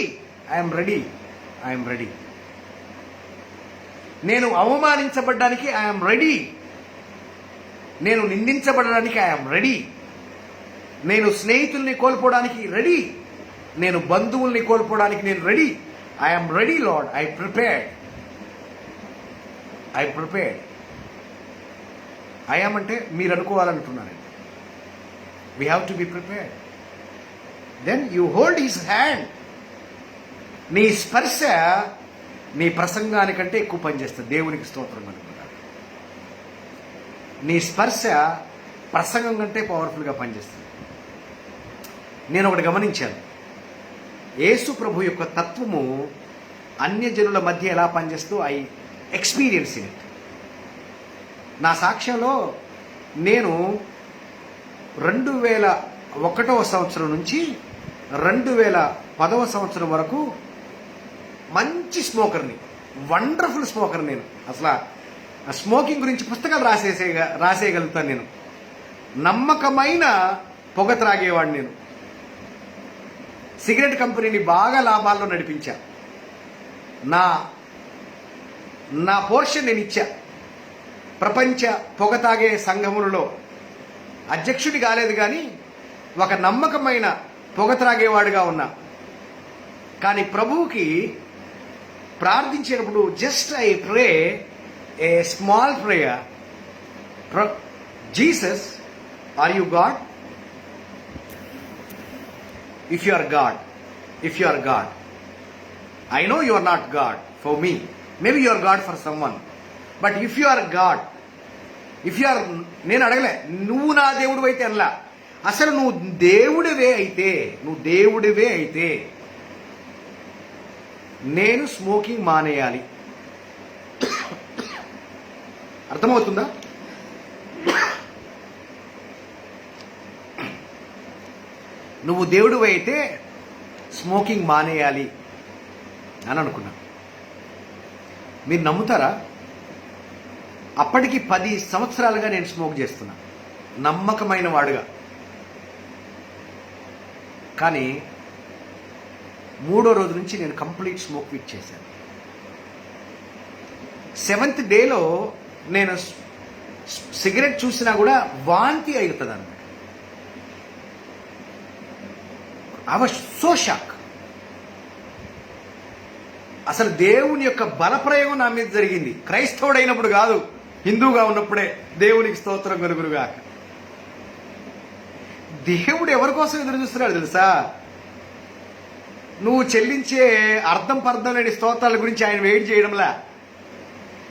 నేను అవమానించబడ్డానికి ఐఎమ్ రెడీ. నేను నిందించబడడానికి ఐఎమ్ రెడీ. నేను స్నేహితుల్ని కోల్పోవడానికి రెడీ. నేను బంధువుల్ని కోల్పోవడానికి నేను ready. I'm ready lord. I prepared. I'm అంటే మీరు అనుకోవాలనుకున్నాను. We have to be prepared. Then you hold his hand. నీ స్పర్శ నీ ప్రసంగానికంటే ఎక్కువ పనిచేస్తుంది. దేవునికి స్తోత్రం అనుకుంటాను. నీ స్పర్శ ప్రసంగం కంటే పవర్ఫుల్గా పనిచేస్తుంది. నేను ఒకటి గమనించాను. యేసు ప్రభు యొక్క తత్వము అన్యజనుల మధ్య ఎలా పనిచేస్తూ ఐ ఎక్స్పీరియన్స్ ఇట్. నా సాక్ష్యంలో నేను 2001వ సంవత్సరం నుంచి 2010వ సంవత్సరం వరకు మంచి స్మోకర్ని, వండర్ఫుల్ స్మోకర్. నేను అసలు స్మోకింగ్ గురించి పుస్తకాలు రాసేయగలుగుతాను. నేను నమ్మకమైన పొగ త్రాగేవాడిని. నేను సిగరెట్ కంపెనీని బాగా లాభాల్లో నడిపించా. నా పోర్షన్ నేను ఇచ్చా. ప్రపంచ పొగ తాగే సంఘములలో అధ్యక్షుడి కాలేదు, కానీ ఒక నమ్మకమైన పొగ త్రాగేవాడుగా ఉన్నా. కానీ ప్రభువుకి ప్రార్థించేటప్పుడు just I pray a small prayer. Jesus, are you God? If you are God, I know you are not God for me. Maybe you are God for someone. But if you are God, నేను అడగలే నువ్వు నా దేవుడు అయితే అనలా. అసలు నువ్వు దేవుడివే అయితే నేను స్మోకింగ్ మానేయాలి. అర్థమవుతుందా? నువ్వు దేవుడు అయితే స్మోకింగ్ మానేయాలి అని అనుకున్నా. మీరు నమ్ముతారా? అప్పటికి 10 సంవత్సరాలుగా నేను స్మోక్ చేస్తున్నా, నమ్మకమైన వాడుగా. కానీ 3వ రోజు నుంచి నేను కంప్లీట్ స్మోక్ క్విట్ చేశాను. 7th డేలో నేను సిగరెట్ చూసినా కూడా వాంతి అవుతుంది అన్నమాట. I was so shock. అసలు దేవుని యొక్క బలప్రయోగం నా మీద జరిగింది. క్రైస్తవుడైనప్పుడు కాదు, హిందూగా ఉన్నప్పుడే. దేవునికి స్తోత్రం కలుగునుగా. దేవుడు ఎవరి కోసం ఎదురు చూస్తున్నాడు తెలుసా? నువ్వు చెల్లించే అర్థం పర్థం లేని స్తోత్రాల గురించి ఆయన వెయిట్ చేయడంలా.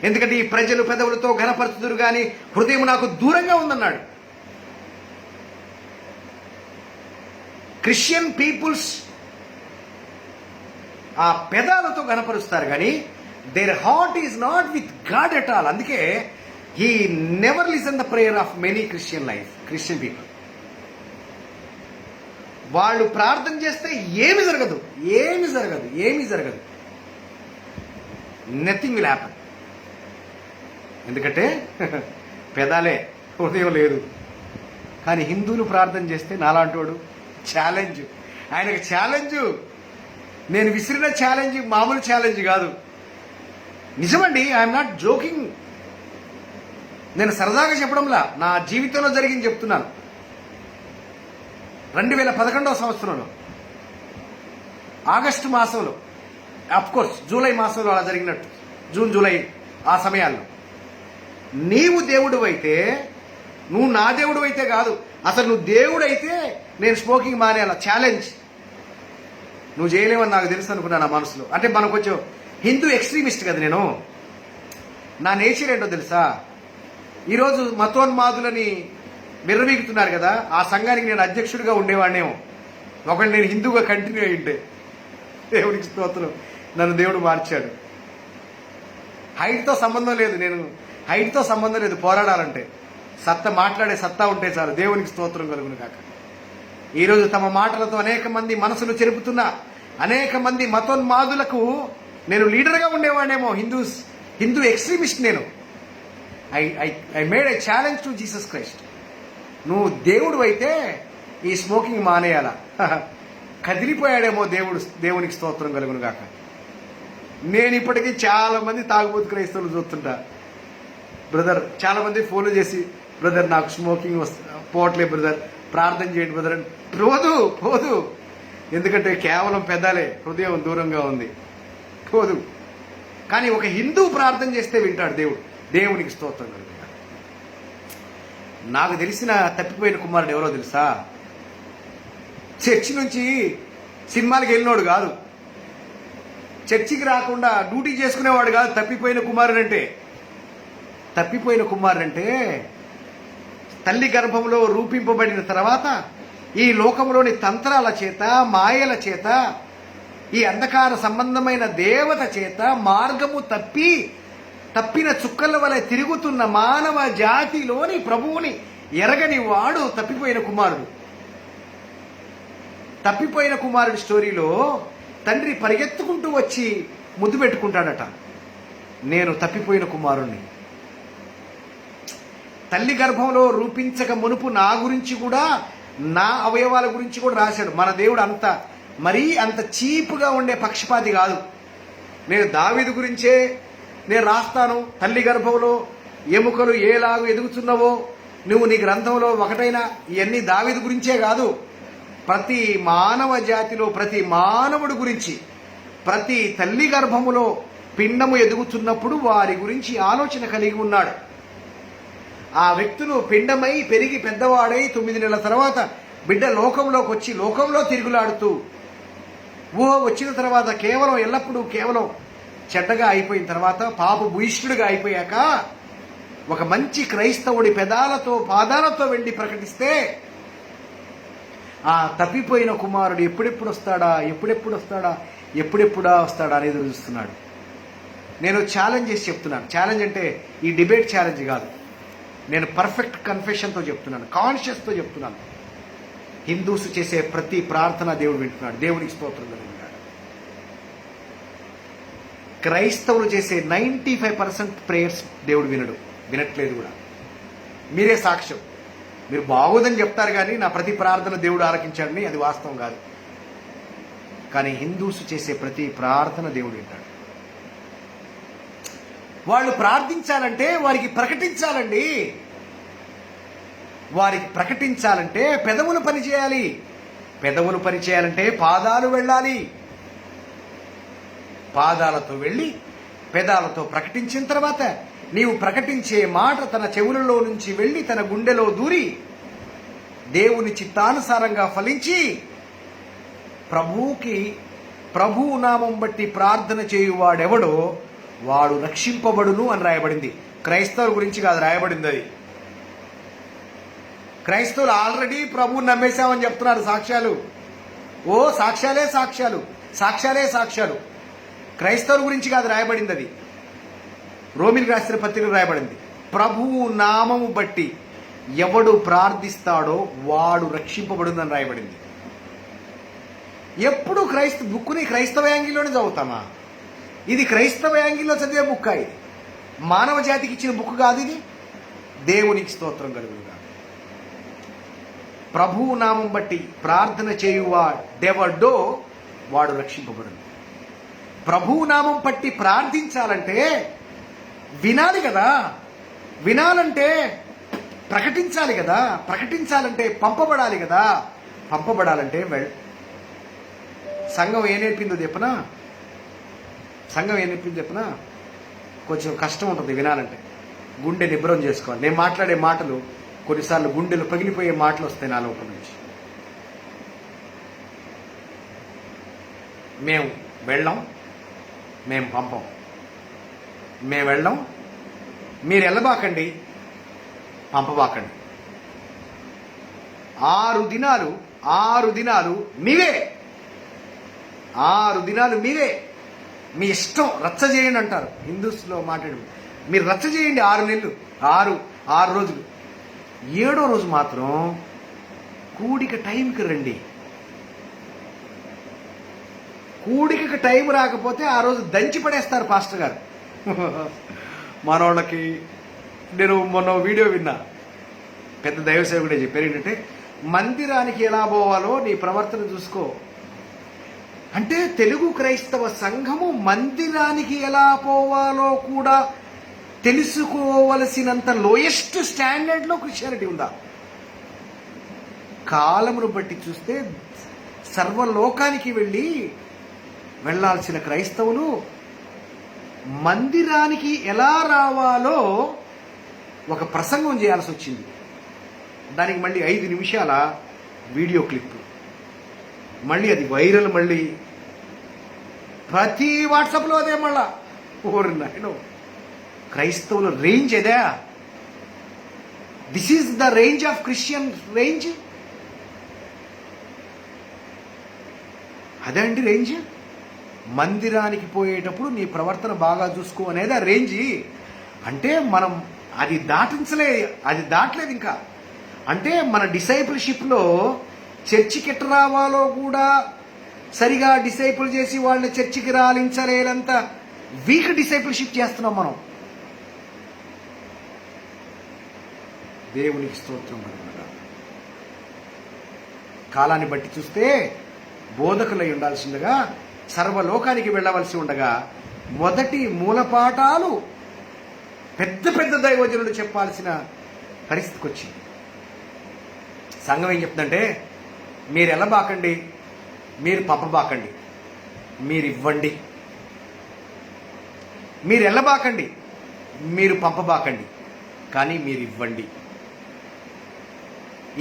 ఎందుకంటే ఈ ప్రజలు పెదవులతో ఘనపరచుదురు కానీ హృదయం నాకు దూరంగా ఉందన్నాడు. క్రిస్టియన్ పీపుల్స్ ఆ పెదాలతో ఘనపరుస్తారు కానీ their heart is not with God at all. అందుకే he never listen the prayer of many Christian people. వాళ్ళు ప్రార్థన చేస్తే ఏమి జరగదు. Nothing will happen. ఎందుకంటే పెదాలే, హృదయం లేదు. కానీ హిందువులు ప్రార్థన చేస్తే నాలాంటోడు ఛాలెంజ్, ఆయనకు ఛాలెంజ్. నేను విసిరిన ఛాలెంజ్ మామూలు ఛాలెంజ్ కాదు, నిజమండి. I'm not joking. నేను సరదాగా చెప్పడంలా, నా జీవితంలో జరిగింది చెప్తున్నాను. 2011వ సంవత్సరంలో ఆగస్టు మాసంలో, కోర్స్ జూలై మాసంలో అలా జరిగినట్టు, జూన్ జూలై ఆ సమయాల్లో. నీవు దేవుడు అయితే, నువ్వు నా దేవుడు అయితే కాదు, అసలు నువ్వు దేవుడు అయితే నేను స్మోకింగ్ మానేయాల, ఛాలెంజ్. నువ్వు చేయలేవని నాకు తెలుసు అనుకున్నాను నా మనసులో. అంటే మనం కొంచెం హిందూ ఎక్స్ట్రీమిస్ట్ కదా నేను. నా నేచర్ ఏంటో తెలుసా? ఈరోజు మతోన్మాదులని విర్రవీగుతున్నారు కదా, ఆ సంఘానికి నేను అధ్యక్షుడిగా ఉండేవాడినేమో ఒకళ్ళు, నేను హిందూగా కంటిన్యూ అయి ఉంటే. దేవుడికి స్తోత్రం, నన్ను దేవుడు మార్చాడు. హైట్తో సంబంధం లేదు, నేను హైట్తో సంబంధం లేదు పోరాడాలంటే. మాట్లాడే సత్తా ఉంటే చాలు. దేవునికి స్తోత్రం కలుగును కాక. ఈరోజు తమ మాటలతో అనేక మంది మనసులు చెరుపుతున్న అనేక మంది మతోన్మాదులకు నేను లీడర్గా ఉండేవాడేమో. హిందూ ఎక్స్ట్రీమిస్ట్ నేను. I made a challenge to Jesus Christ. నువ్వు దేవుడు అయితే ఈ స్మోకింగ్ మానేయాలా. కదిలిపోయాడేమో దేవునికి స్తోత్రం కలుగును గాక. నేను ఇప్పటికీ చాలా మంది తాగుబోతు క్రైస్తవులు చూస్తుంటా. బ్రదర్, చాలా మంది ఫోన్లు చేసి, బ్రదర్ నాకు స్మోకింగ్ పోవట్లే బ్రదర్, ప్రార్థన చేయండి బ్రదర్. పోదు. ఎందుకంటే కేవలం పెదాలే, హృదయం దూరంగా ఉంది, పోదు. కానీ ఒక హిందూ ప్రార్థన చేస్తే వింటాడు దేవుడు. దేవునికి స్తోత్రం కలుగును. నాకు తెలిసిన తప్పిపోయిన కుమారుడు ఎవరో తెలుసా? చర్చి నుంచి సినిమాలకు వెళ్ళినోడు కాదు, చర్చికి రాకుండా డ్యూటీ చేసుకునేవాడు కాదు తప్పిపోయిన కుమారుడు అంటే. తప్పిపోయిన కుమారుడు అంటే తల్లి గర్భంలో రూపింపబడిన తర్వాత ఈ లోకంలోని తంత్రాల చేత, మాయల చేత, ఈ అంధకార సంబంధమైన దేవత చేత మార్గము తప్పిన చుక్కల వలె తిరుగుతున్న మానవ జాతిలోని ప్రభువుని ఎరగని వాడు తప్పిపోయిన కుమారుడు. తప్పిపోయిన కుమారుడి స్టోరీలో తండ్రి పరిగెత్తుకుంటూ వచ్చి ముద్దు పెట్టుకుంటాడట, నేను తప్పిపోయిన కుమారుణ్ణి. తల్లి గర్భంలో రూపించక మునుపు నా గురించి కూడా, నా అవయవాల గురించి కూడా రాశాడు. మన దేవుడు అంత చీపుగా ఉండే పక్షపాతి కాదు. నేను దావీదు గురించే నేను రాస్తాను. తల్లి గర్భంలో ఎముకలు ఏలాగు ఎదుగుతున్నావో నువ్వు నీ గ్రంథంలో ఒకటైనా, ఇవన్నీ దావీదు గురించే కాదు, ప్రతి మానవ జాతిలో ప్రతి మానవుడి గురించి, ప్రతి తల్లి గర్భములో పిండము ఎదుగుతున్నప్పుడు వారి గురించి ఆలోచన కలిగి ఉన్నాడు. ఆ వ్యక్తులు పిండమై పెరిగి పెద్దవాడై 9 నెలల తర్వాత బిడ్డ లోకంలోకి వచ్చి లోకంలో తిరుగులాడుతూ ఊహ వచ్చిన తర్వాత ఎల్లప్పుడూ కేవలం చెడ్డగా అయిపోయిన తర్వాత, పాప భూయిష్ఠుడిగా అయిపోయాక ఒక మంచి క్రైస్తవుడి పాదాలతో వెళ్ళి ప్రకటిస్తే ఆ తప్పిపోయిన కుమారుడు ఎప్పుడెప్పుడు వస్తాడా అనేది చూస్తున్నాడు. నేను ఛాలెంజ్ చేసి చెప్తున్నాను. ఛాలెంజ్ అంటే ఈ డిబేట్ ఛాలెంజ్ కాదు, నేను పర్ఫెక్ట్ కన్ఫెషన్తో చెప్తున్నాను, కాన్షియస్తో చెప్తున్నాను. హిందూస్ చేసే ప్రతి ప్రార్థన దేవుడు వింటున్నాడు. దేవునికి స్తోత్రం కలుగును. క్రైస్తవులు చేసే 95% ప్రేయర్స్ దేవుడు వినట్లేదు కూడా. మీరే సాక్ష్యం. మీరు బాగోదని చెప్తారు కానీ నా ప్రతి ప్రార్థన దేవుడు ఆలకించాడని అది వాస్తవం కాదు. కానీ హిందూస్ చేసే ప్రతి ప్రార్థన దేవుడు వింటాడు. వాళ్ళు ప్రార్థించాలంటే వారికి ప్రకటించాలండి. వారికి ప్రకటించాలంటే పెదవులు పనిచేయాలి. పెదవులు పనిచేయాలంటే పాదాలు వెళ్ళాలి. పాదాలతో వెళ్ళి పెదాలతో ప్రకటించిన తర్వాత నీవు ప్రకటించే మాట తన చెవులలో నుంచి వెళ్ళి తన గుండెలో దూరి దేవుని చిత్తానుసారంగా ఫలించి ప్రభువు నామం బట్టి ప్రార్థన చేయువాడెవడో వాడు రక్షింపబడును అని రాయబడింది. క్రైస్తవుల గురించి కాదు రాయబడింది అది. క్రైస్తవులు ఆల్రెడీ ప్రభువుని నమ్మేశామని చెప్తున్నారు. సాక్ష్యాలు. క్రైస్తవుల గురించి కాదు రాయబడింది అది. రోమిలకు రాసిన పత్రికలు రాయబడింది. ప్రభువు నామము బట్టి ఎవడు ప్రార్థిస్తాడో వాడు రక్షింపబడునని రాయబడింది. ఎప్పుడు బుక్కుని క్రైస్తవ యాంగిల్లోనే చదువుతామా? ఇది క్రైస్తవ యాంగిల్లో చదివే బుక్. ఇది మానవ జాతికి ఇచ్చిన బుక్ కాదు. ఇది దేవునికి స్తోత్రం కలుగునుగా. ప్రభువు నామం బట్టి ప్రార్థన చేయువాడెవడో వాడు రక్షింపబడును. ప్రభువు నామం పట్టి ప్రార్థించాలంటే వినాలి కదా. వినాలంటే ప్రకటించాలి కదా. ప్రకటించాలంటే పంపబడాలి కదా. పంపబడాలంటే సంఘం ఏం నేర్పిందో చెప్పనా? సంఘం ఏం నేర్పిందో చెప్పనా? కొంచెం కష్టం ఉంటుంది వినాలంటే. గుండె నిబ్రం చేసుకోవాలి. నేను మాట్లాడే మాటలు కొన్నిసార్లు గుండెలు పగిలిపోయే మాటలు వస్తాయి నా లోపల నుంచి. మేము వెళ్ళం, మేము పంపం. మేము వెళ్ళం, మీరు వెళ్ళబాకండి, పంపబాకండి. 6 దినాలు మీవే. 6 దినాలు మీవే. మీ ఇష్టం, రచ్చ చేయండి అంటారు హిందూస్లో మాట్లాడి. మీరు రచ్చ చేయండి 6 నెలలు, 6 రోజులు. 7వ రోజు మాత్రం కూడిక టైంకి రండి. కూడికకి టైం రాకపోతే ఆ రోజు దంచి పడేస్తారు పాస్టర్ గారు. మనోళ్ళకి నేను మొన్న వీడియో విన్నా, పెద్ద దైవ సేవకుడే చెప్పారు ఏంటంటే, మందిరానికి ఎలా పోవాలో నీ ప్రవర్తన చూసుకో. అంటే తెలుగు క్రైస్తవ సంఘము మందిరానికి ఎలా పోవాలో కూడా తెలుసుకోవలసినంత లోయెస్ట్ స్టాండర్డ్లో క్రిస్టియానిటీ ఉందా? కాలమును బట్టి చూస్తే సర్వలోకానికి వెళ్ళాల్సిన క్రైస్తవులు మందిరానికి ఎలా రావాలో ఒక ప్రసంగం చేయాల్సి వచ్చింది. దానికి మళ్ళీ 5 నిమిషాల వీడియో క్లిప్, మళ్ళీ అది వైరల్, మళ్ళీ ప్రతి వాట్సాప్లో అదే. మళ్ళా ఓరి నాయనో, క్రైస్తవుల రేంజ్ ఎదా? This is the range of Christian range. అదే అండి రేంజ్. మందిరానికి పోయేటప్పుడు నీ ప్రవర్తన బాగా చూసుకో అనేది ఆ రేంజ్. అంటే మనం అది దాటలేదు ఇంకా. అంటే మన డిసైపుల్షిప్లో చర్చికి ఎట్ట రావాలో కూడా సరిగా డిసైపుల్ చేసి వాళ్ళని చర్చికి రాలించలేనంత వీక్ డిసైపుల్షిప్ చేస్తున్నాం మనం. దేవునికి స్తోత్రం. కాలాన్ని బట్టి చూస్తే బోధకులై ఉండాల్సిండగా, సర్వలోకానికి వెళ్ళవలసి ఉండగా, మొదటి మూలపాఠాలు పెద్ద పెద్ద దైవజనులు చెప్పాల్సిన పరిస్థితికి వచ్చింది. సంఘం ఏం చెప్తుందంటే, మీరు వెళ్ళబాకండి, మీరు పంపబాకండి, మీరు ఇవ్వండి. మీరు వెళ్ళబాకండి, మీరు పంపబాకండి, కానీ మీరు ఇవ్వండి.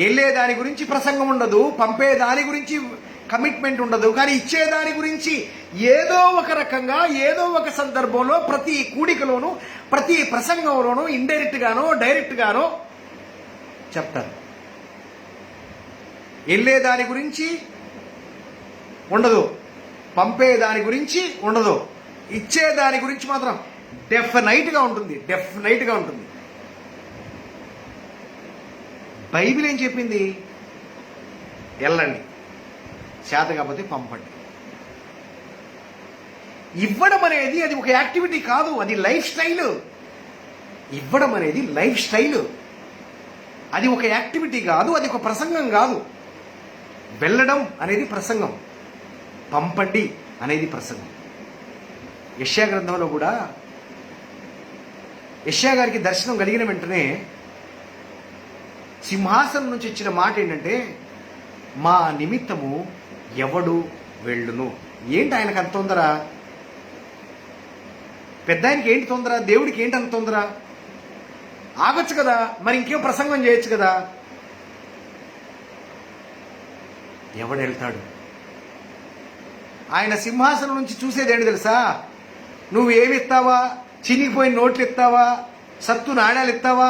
వెళ్ళే దాని గురించి ప్రసంగం ఉండదు, పంపే దాని గురించి కమిట్మెంట్ ఉండదు, కానీ ఇచ్చేదాని గురించి ఏదో ఒక రకంగా, ఏదో ఒక సందర్భంలో, ప్రతి కూడికలోనూ, ప్రతి ప్రసంగంలోనూ ఇండైరెక్ట్ గానో డైరెక్ట్ గానో చెప్తారు. వెళ్ళే దాని గురించి ఉండదు, పంపే దాని గురించి ఉండదు, ఇచ్చే దాని గురించి మాత్రం డెఫినెట్గా ఉంటుంది. బైబిల్ ఏం చెప్పింది? వెళ్ళండి, చేత కాకపోతే పంపండి. ఇవ్వడం అనేది అది ఒక యాక్టివిటీ కాదు, అది లైఫ్ స్టైల్. ఇవ్వడం అనేది లైఫ్ స్టైల్. అది ఒక యాక్టివిటీ కాదు, అది ఒక ప్రసంగం కాదు. వెళ్ళడం అనేది ప్రసంగం, పంపండి అనేది ప్రసంగం. యెషయా గ్రంథంలో కూడా యెషయా గారికి దర్శనం కలిగిన వెంటనే సింహాసనం నుంచి ఇచ్చిన మాట ఏంటంటే, మా నిమిత్తము ఎవడు వెళ్ళును. ఏంటి ఆయనకు అంత తొందర? పెద్ద ఆయనకి ఏంటి తొందర? దేవుడికి ఏంటి అంత తొందర? ఆగొచ్చు కదా, మరి ఇంకేం ప్రసంగం చేయొచ్చు కదా. ఎవడు వెళ్తాడు? ఆయన సింహాసనం నుంచి చూసేది ఏంటి తెలుసా? నువ్వు ఏమి ఇస్తావా? చినిగిపోయిన నోట్లు ఇస్తావా? సత్తు నాణ్యాలు ఇస్తావా?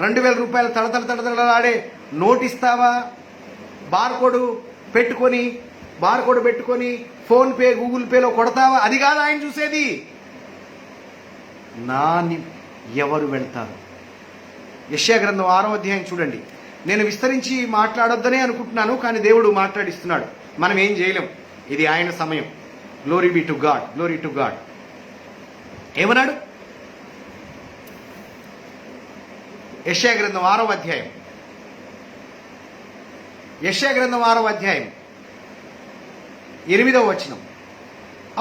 2000 రూపాయలు తడతడలాడే నోట్ ఇస్తావా? బార్కోడ్ పెట్టుకొని ఫోన్పే గూగుల్ పేలో కొడతావా? అది కాదు ఆయన చూసేది. ఎవరు వెళ్తారు? యెషయా గ్రంథం 6వ అధ్యాయం చూడండి. నేను విస్తరించి మాట్లాడొద్దనే అనుకుంటున్నాను, కానీ దేవుడు మాట్లాడిస్తున్నాడు. మనం ఏం చేయలేం, ఇది ఆయన సమయం. Glory be to God. ఏమన్నాడు? యెషయా గ్రంథం 6వ అధ్యాయం, యెషయా గ్రంథం 6వ అధ్యాయం 8వ వచనం.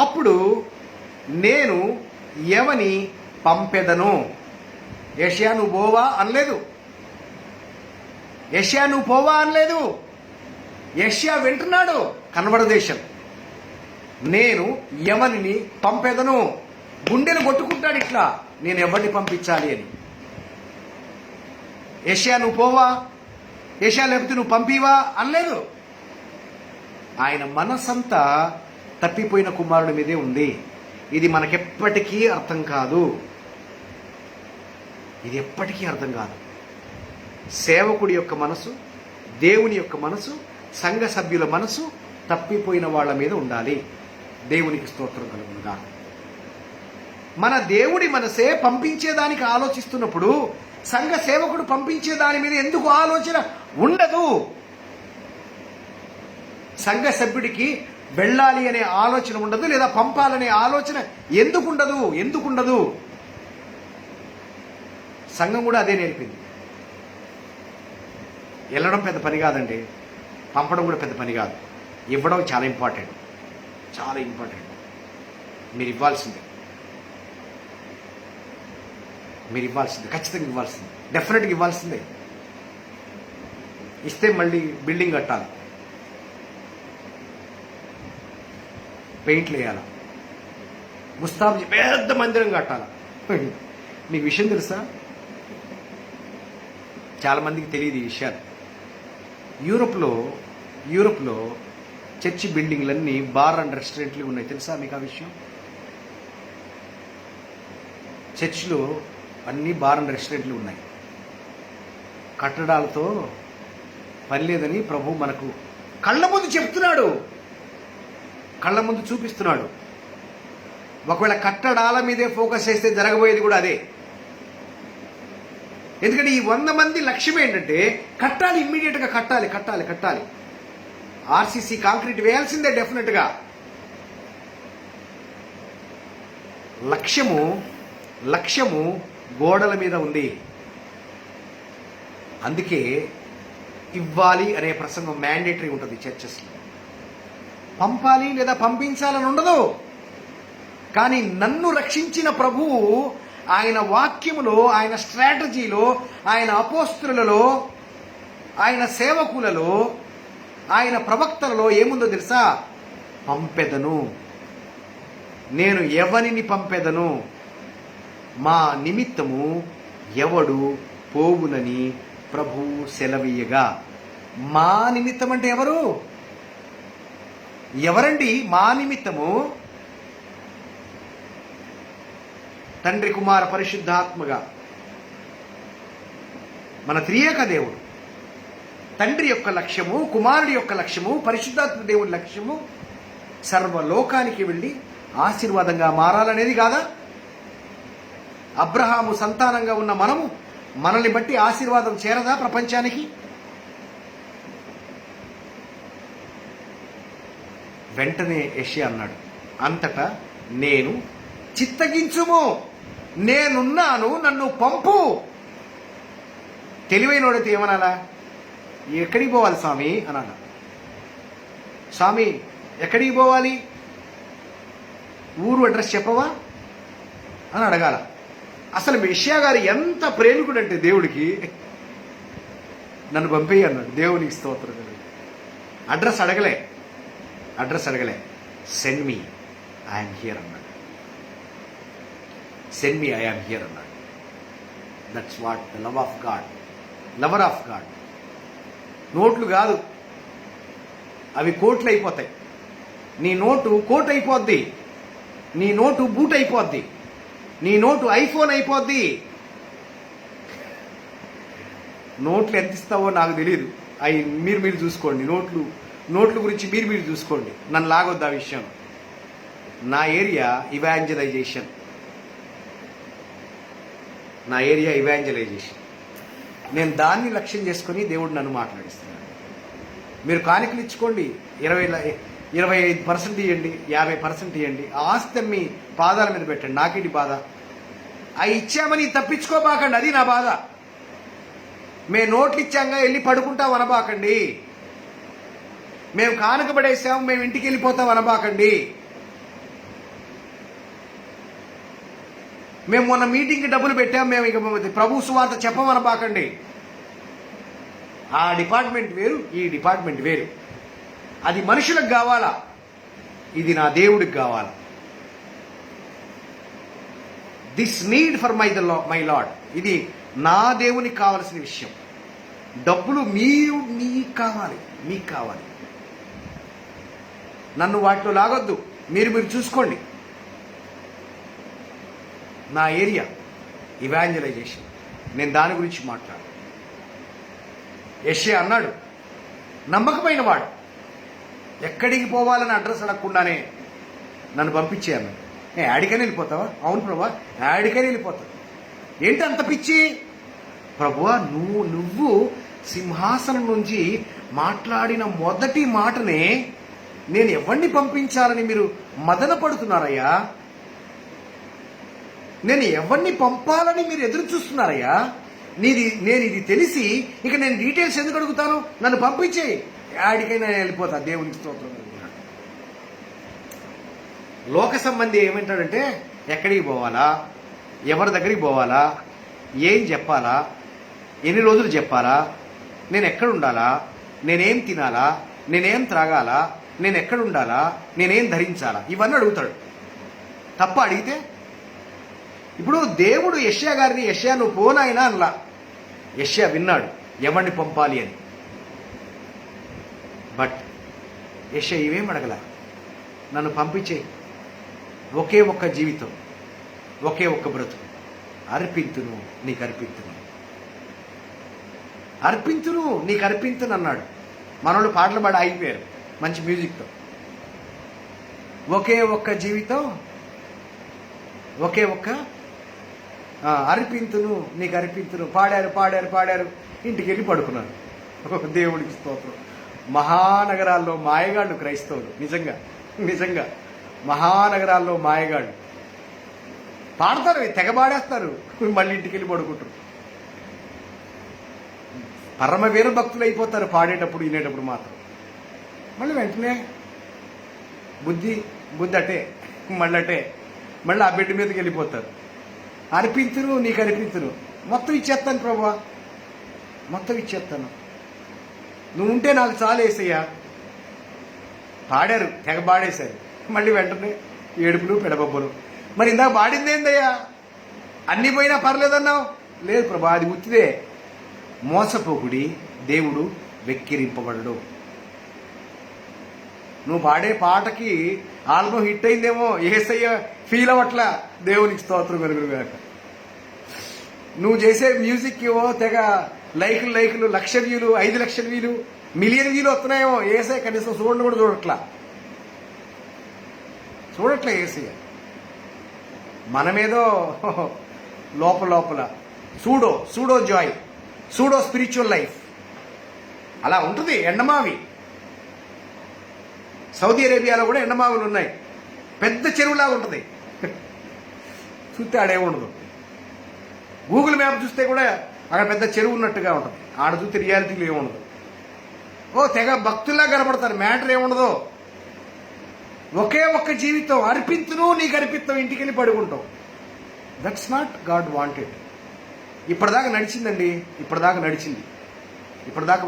అప్పుడు నేను ఎవని పంపెదను? యెషయా నువ్వు పోవా అనలేదు. యెషయా వింటున్నాడు. కనబడ దేశం నేను ఎవరిని పంపెదను. గుండెలు కొట్టుకుంటాడు ఇట్లా, నేను ఎవరిని పంపించాలి అని. యెషయా నువ్వు పోవా, యెషయా లేకపోతే నువ్వు పంపివా అనలేదు. ఆయన మనసంతా తప్పిపోయిన కుమారుడి మీదే ఉంది. ఇది మనకెప్పటికీ అర్థం కాదు. ఇది ఎప్పటికీ అర్థం కాదు. సేవకుడి యొక్క మనసు, దేవుని యొక్క మనసు, సంఘ సభ్యుల మనసు తప్పిపోయిన వాళ్ళ మీద ఉండాలి. దేవునికి స్తోత్రం కలుగునుగా. మన దేవుడి మనసే పంపించేదానికి ఆలోచిస్తున్నప్పుడు సంఘ సేవకుడు పంపించే దాని మీద ఎందుకు ఆలోచన ఉండదు? సంఘ సభ్యుడికి వెళ్ళాలి అనే ఆలోచన ఉండదు, లేదా పంపాలనే ఆలోచన ఎందుకుండదు? సంఘం కూడా అదే నేర్పింది. వెళ్ళడం పెద్ద పని కాదండి, పంపడం కూడా పెద్ద పని కాదు. ఇవ్వడం చాలా ఇంపార్టెంట్. మీరు ఇవ్వాల్సిందే, ఖచ్చితంగా ఇవ్వాల్సిందే, డెఫినెట్గా ఇవ్వాల్సిందే. ఇస్తే మళ్ళీ బిల్డింగ్ కట్టాలి, పెయింట్లు వేయాలి, ముస్తాబు పెద్ద మందిరం కట్టాలి. మీకు విషయం తెలుసా? చాలా మందికి తెలియదు ఈ విషయాలు. యూరోప్లో చర్చి బిల్డింగ్లన్నీ బార్ అండ్ రెస్టారెంట్లు ఉన్నాయి. తెలుసా మీకు ఆ విషయం? చర్చిలో అన్ని బార్ అండ్ రెస్టారెంట్లు ఉన్నాయి. కట్టడాలతో పని లేదని ప్రభు మనకు కళ్ళ ముందు చెప్తున్నాడు, కళ్ళ ముందు చూపిస్తున్నాడు. ఒకవేళ కట్టడాల మీదే ఫోకస్ చేస్తే జరగబోయేది కూడా అదే. ఎందుకంటే ఈ 100 మంది లక్ష్యం ఏంటంటే కట్టాలి, ఇమ్మీడియట్గా కట్టాలి. ఆర్సీసీ కాంక్రీట్ వేయాల్సిందే డెఫినెట్గా. లక్ష్యము గోడల మీద ఉంది. అందుకే ఇవ్వాలి అనే ప్రసంగం మ్యాండేటరీ ఉంటుంది చర్చెస్లో. పంపాలి లేదా పంపించాలని ఉండదు. కానీ నన్ను రక్షించిన ప్రభువు ఆయన వాక్యములో, ఆయన స్ట్రాటజీలో, ఆయన అపోస్తులలో, ఆయన సేవకులలో, ఆయన ప్రవక్తలలో ఏముందో తెలుసా? పంపెదను, నేను ఎవరిని పంపెదను, మా నిమిత్తము ఎవడు పోవునని ప్రభు సెలవీయగా. మా నిమిత్తం అంటే ఎవరండి మా నిమిత్తము? తండ్రి, కుమార, పరిశుద్ధాత్మగా మన త్రియేక దేవుడు. తండ్రి యొక్క లక్ష్యము, కుమారుడి యొక్క లక్ష్యము, పరిశుద్ధాత్మ దేవుడి లక్ష్యము సర్వలోకానికి వెళ్ళి ఆశీర్వాదంగా మారాలనేది కాదా? అబ్రహాము సంతానంగా ఉన్న మనల్ని బట్టి ఆశీర్వాదం చేరదా ప్రపంచానికి? వెంటనే యెషయా అన్నాడు, అంతటా నేను చిత్తగించుము, నేనున్నాను, నన్ను పంపు. తెలివైనోడైతే ఏమనాలా? ఎక్కడికి పోవాలి స్వామి అనాల. స్వామి ఎక్కడికి పోవాలి, ఊరు అడ్రస్ చెప్పవా అని అడగాల. అసలు యెషయా గారు ఎంత ప్రేమికుడు అంటే దేవుడికి, నన్ను పంపేయి అన్నాడు. దేవునికి స్తోత్రం. అడ్రస్ అడగలే, సెండ్ మీ, ఐఎమ్ హియర్ అన్నాడు. సెండ్ మీ, ఐఎమ్ హియర్ అన్నాడు. That's what the lover of God. నోట్లు కాదు, అవి కోట్లు అయిపోతాయి. నీ నోటు కోట్ అయిపోద్ది, నీ నోటు బూట్ అయిపోద్ది, నీ నోటు ఐఫోన్ అయిపోద్ది. నోట్లు ఎంత ఇస్తావో నాకు తెలియదు, అవి మీరు చూసుకోండి. నోట్ల గురించి మీరు చూసుకోండి, నన్ను లాగొద్దు ఆ విషయం. నా ఏరియా ఇవాంజలైజేషన్. నేను దాన్ని లక్ష్యం చేసుకుని దేవుడు నన్ను మాట్లాడిస్తున్నాడు. మీరు కానుకలు ఇచ్చుకోండి, 25% ఇవ్వండి, 50% ఇవ్వండి, ఆస్తి మీ పాదాల మీద పెట్టండి. నాకేంటి బాధ? అవి ఇచ్చామని తప్పించుకోబాకండి, అది నా బాధ. మేము నోట్లు ఇచ్చాంగా వెళ్ళి పడుకుంటాం అనబాకండి, మేము కానుక పడేసాము మేము ఇంటికి వెళ్ళిపోతాం అనబాకండి, మేము మొన్న మీటింగ్కి డబ్బులు పెట్టాం మేము ఇక ప్రభు సువార్త చెప్పమనబాకండి. ఆ డిపార్ట్మెంట్ వేరు, ఈ డిపార్ట్మెంట్ వేరు. అది మనుషులకు కావాలా, ఇది నా దేవుడికి కావాలి. This need for my lord, ఇది నా దేవునికి కావలసిన విషయం. డబ్బులు మీకు కావాలి. నన్ను వాటిలో లాగొద్దు, మీరు చూసుకోండి. నా ఏరియా ఇవాంజలైజేషన్, నేను దాని గురించి మాట్లాడు. యెషయా అన్నాడు, నమ్మకమైన వాడు ఎక్కడికి పోవాలని అడ్రస్ అడగకుండానే నన్ను పంపించే అన్నాడు. యాడికని వెళ్ళిపోతావా? అవును ప్రభా, యాడికని వెళ్ళిపోతావు. ఏంటి అంత పిచ్చి? ప్రభువా, నువ్వు సింహాసనం నుంచి మాట్లాడిన మొదటి మాటనే నేను ఎవరిని పంపించాలని మీరు మదన పడుతున్నారయ్యా. నేను ఎవరిని పంపాలని మీరు ఎదురు చూస్తున్నారయ్యా. నేను ఇది తెలిసి ఇక నేను డీటెయిల్స్ ఎందుకు అడుగుతాను? నన్ను పంపించే, యాడికైనా నేను వెళ్ళిపోతా. దేవునికి స్తోత్రం. లోక సంబంధి ఏమంటాడంటే, ఎక్కడికి పోవాలా, ఎవరి దగ్గరికి పోవాలా, ఏం చెప్పాలా, ఎన్ని రోజులు చెప్పాలా, నేను ఎక్కడ ఉండాలా, నేనేం తినాలా, నేనేం త్రాగాలా, నేను ఎక్కడ ఉండాలా, నేనేం ధరించాలా, ఇవన్నీ అడుగుతాడు. తప్ప అడిగితే ఇప్పుడు దేవుడు యెషయా గారిని, యెషయా నువ్వు పోనాయినా అనలా. యెషయా విన్నాడు ఎవరిని పంపాలి అని. బట్ యెషయా ఇవేం అడగల, నన్ను పంపించే, ఒకే ఒక్క జీవితం, ఒకే ఒక్క బ్రతుకు, అర్పింతును నీకు అర్పింతును అన్నాడు. మనోళ్ళు పాటలు పాడి ఆగిపోయారు మంచి మ్యూజిక్తో. ఒకే ఒక్క జీవితం, ఒకే ఒక్క అర్పింతును నీకు అర్పింతును పాడారు. ఇంటికి వెళ్ళి పడుకున్నారు. దేవుడికి స్తోత్రం. మహానగరాల్లో మాయగాళ్ళు క్రైస్తవులు, నిజంగా మహానగరాల్లో మాయగాళ్ళు పాడతారు, తెగ పాడేస్తారు, మళ్ళీ ఇంటికి వెళ్ళి పడుకుంటారు. పరమ వీర భక్తులు అయిపోతారు పాడేటప్పుడు, వినేటప్పుడు మాత్రం. మళ్ళీ వెంటనే బుద్ధి అటే, మళ్ళీ ఆ బెడ్ మీదకి వెళ్ళిపోతారు. అర్పింతును నీకు అర్పింతును, మొత్తం ఇచ్చేస్తాను ప్రభువా, మొత్తం ఇచ్చేస్తాను, నువ్వు ఉంటే నాకు చాలు యేసయ్యా. పాడారు, తెగ పాడేశారు. మళ్ళీ వెంటనే ఏడుపులు పెడబొబ్బలు. మరి ఇందాక పాడిందేందయ్యా, అన్నీ పోయినా పర్లేదన్నావు. లేదు ప్రభా, అది ఉత్తిదే. మోసపోకుడి, దేవుడు వెక్కిరింపబడడు. నువ్వు పాడే పాటకి ఆల్బమ్ హిట్ అయిందేమో, యేసయ్య ఫీల్ అవ్వట్లా. దేవునికి స్తోత్రం కలుగునుగాక. నువ్వు చేసే మ్యూజిక్ ఏమో తెగ లైకులు 1,00,000 వ్యూలు, 5,00,000 వ్యూలు, మిలియన్ వ్యూలు వస్తున్నాయేమో. యేసయ్య కనీసం చూడండి కూడా చూడట్లా యేసయ్య. మనమేదో లోపల pseudo Joy, pseudo spiritual life అలా ఉంటుంది. ఎండమావి సౌదీ అరేబియాలో కూడా ఎండమావులు ఉన్నాయి. పెద్ద చెరువులాగా ఉంటుంది. చూస్తే ఆడేముండదు. గూగుల్ మ్యాప్ చూస్తే కూడా అక్కడ పెద్ద చెరువు ఉన్నట్టుగా ఉంటుంది. ఆడ చూస్తే రియాలిటీలో ఏముండదు. తెగ భక్తుల్లా కనపడతారు, మ్యాటర్ ఏముండదు. ఒకే ఒక్క జీవితం, అర్పింతును నీకు అర్పిస్తావు, ఇంటికి వెళ్ళి పడుకుంటావు. That's not God wanted. ఇప్పటిదాకా నడిచిందండి, ఇప్పటిదాకా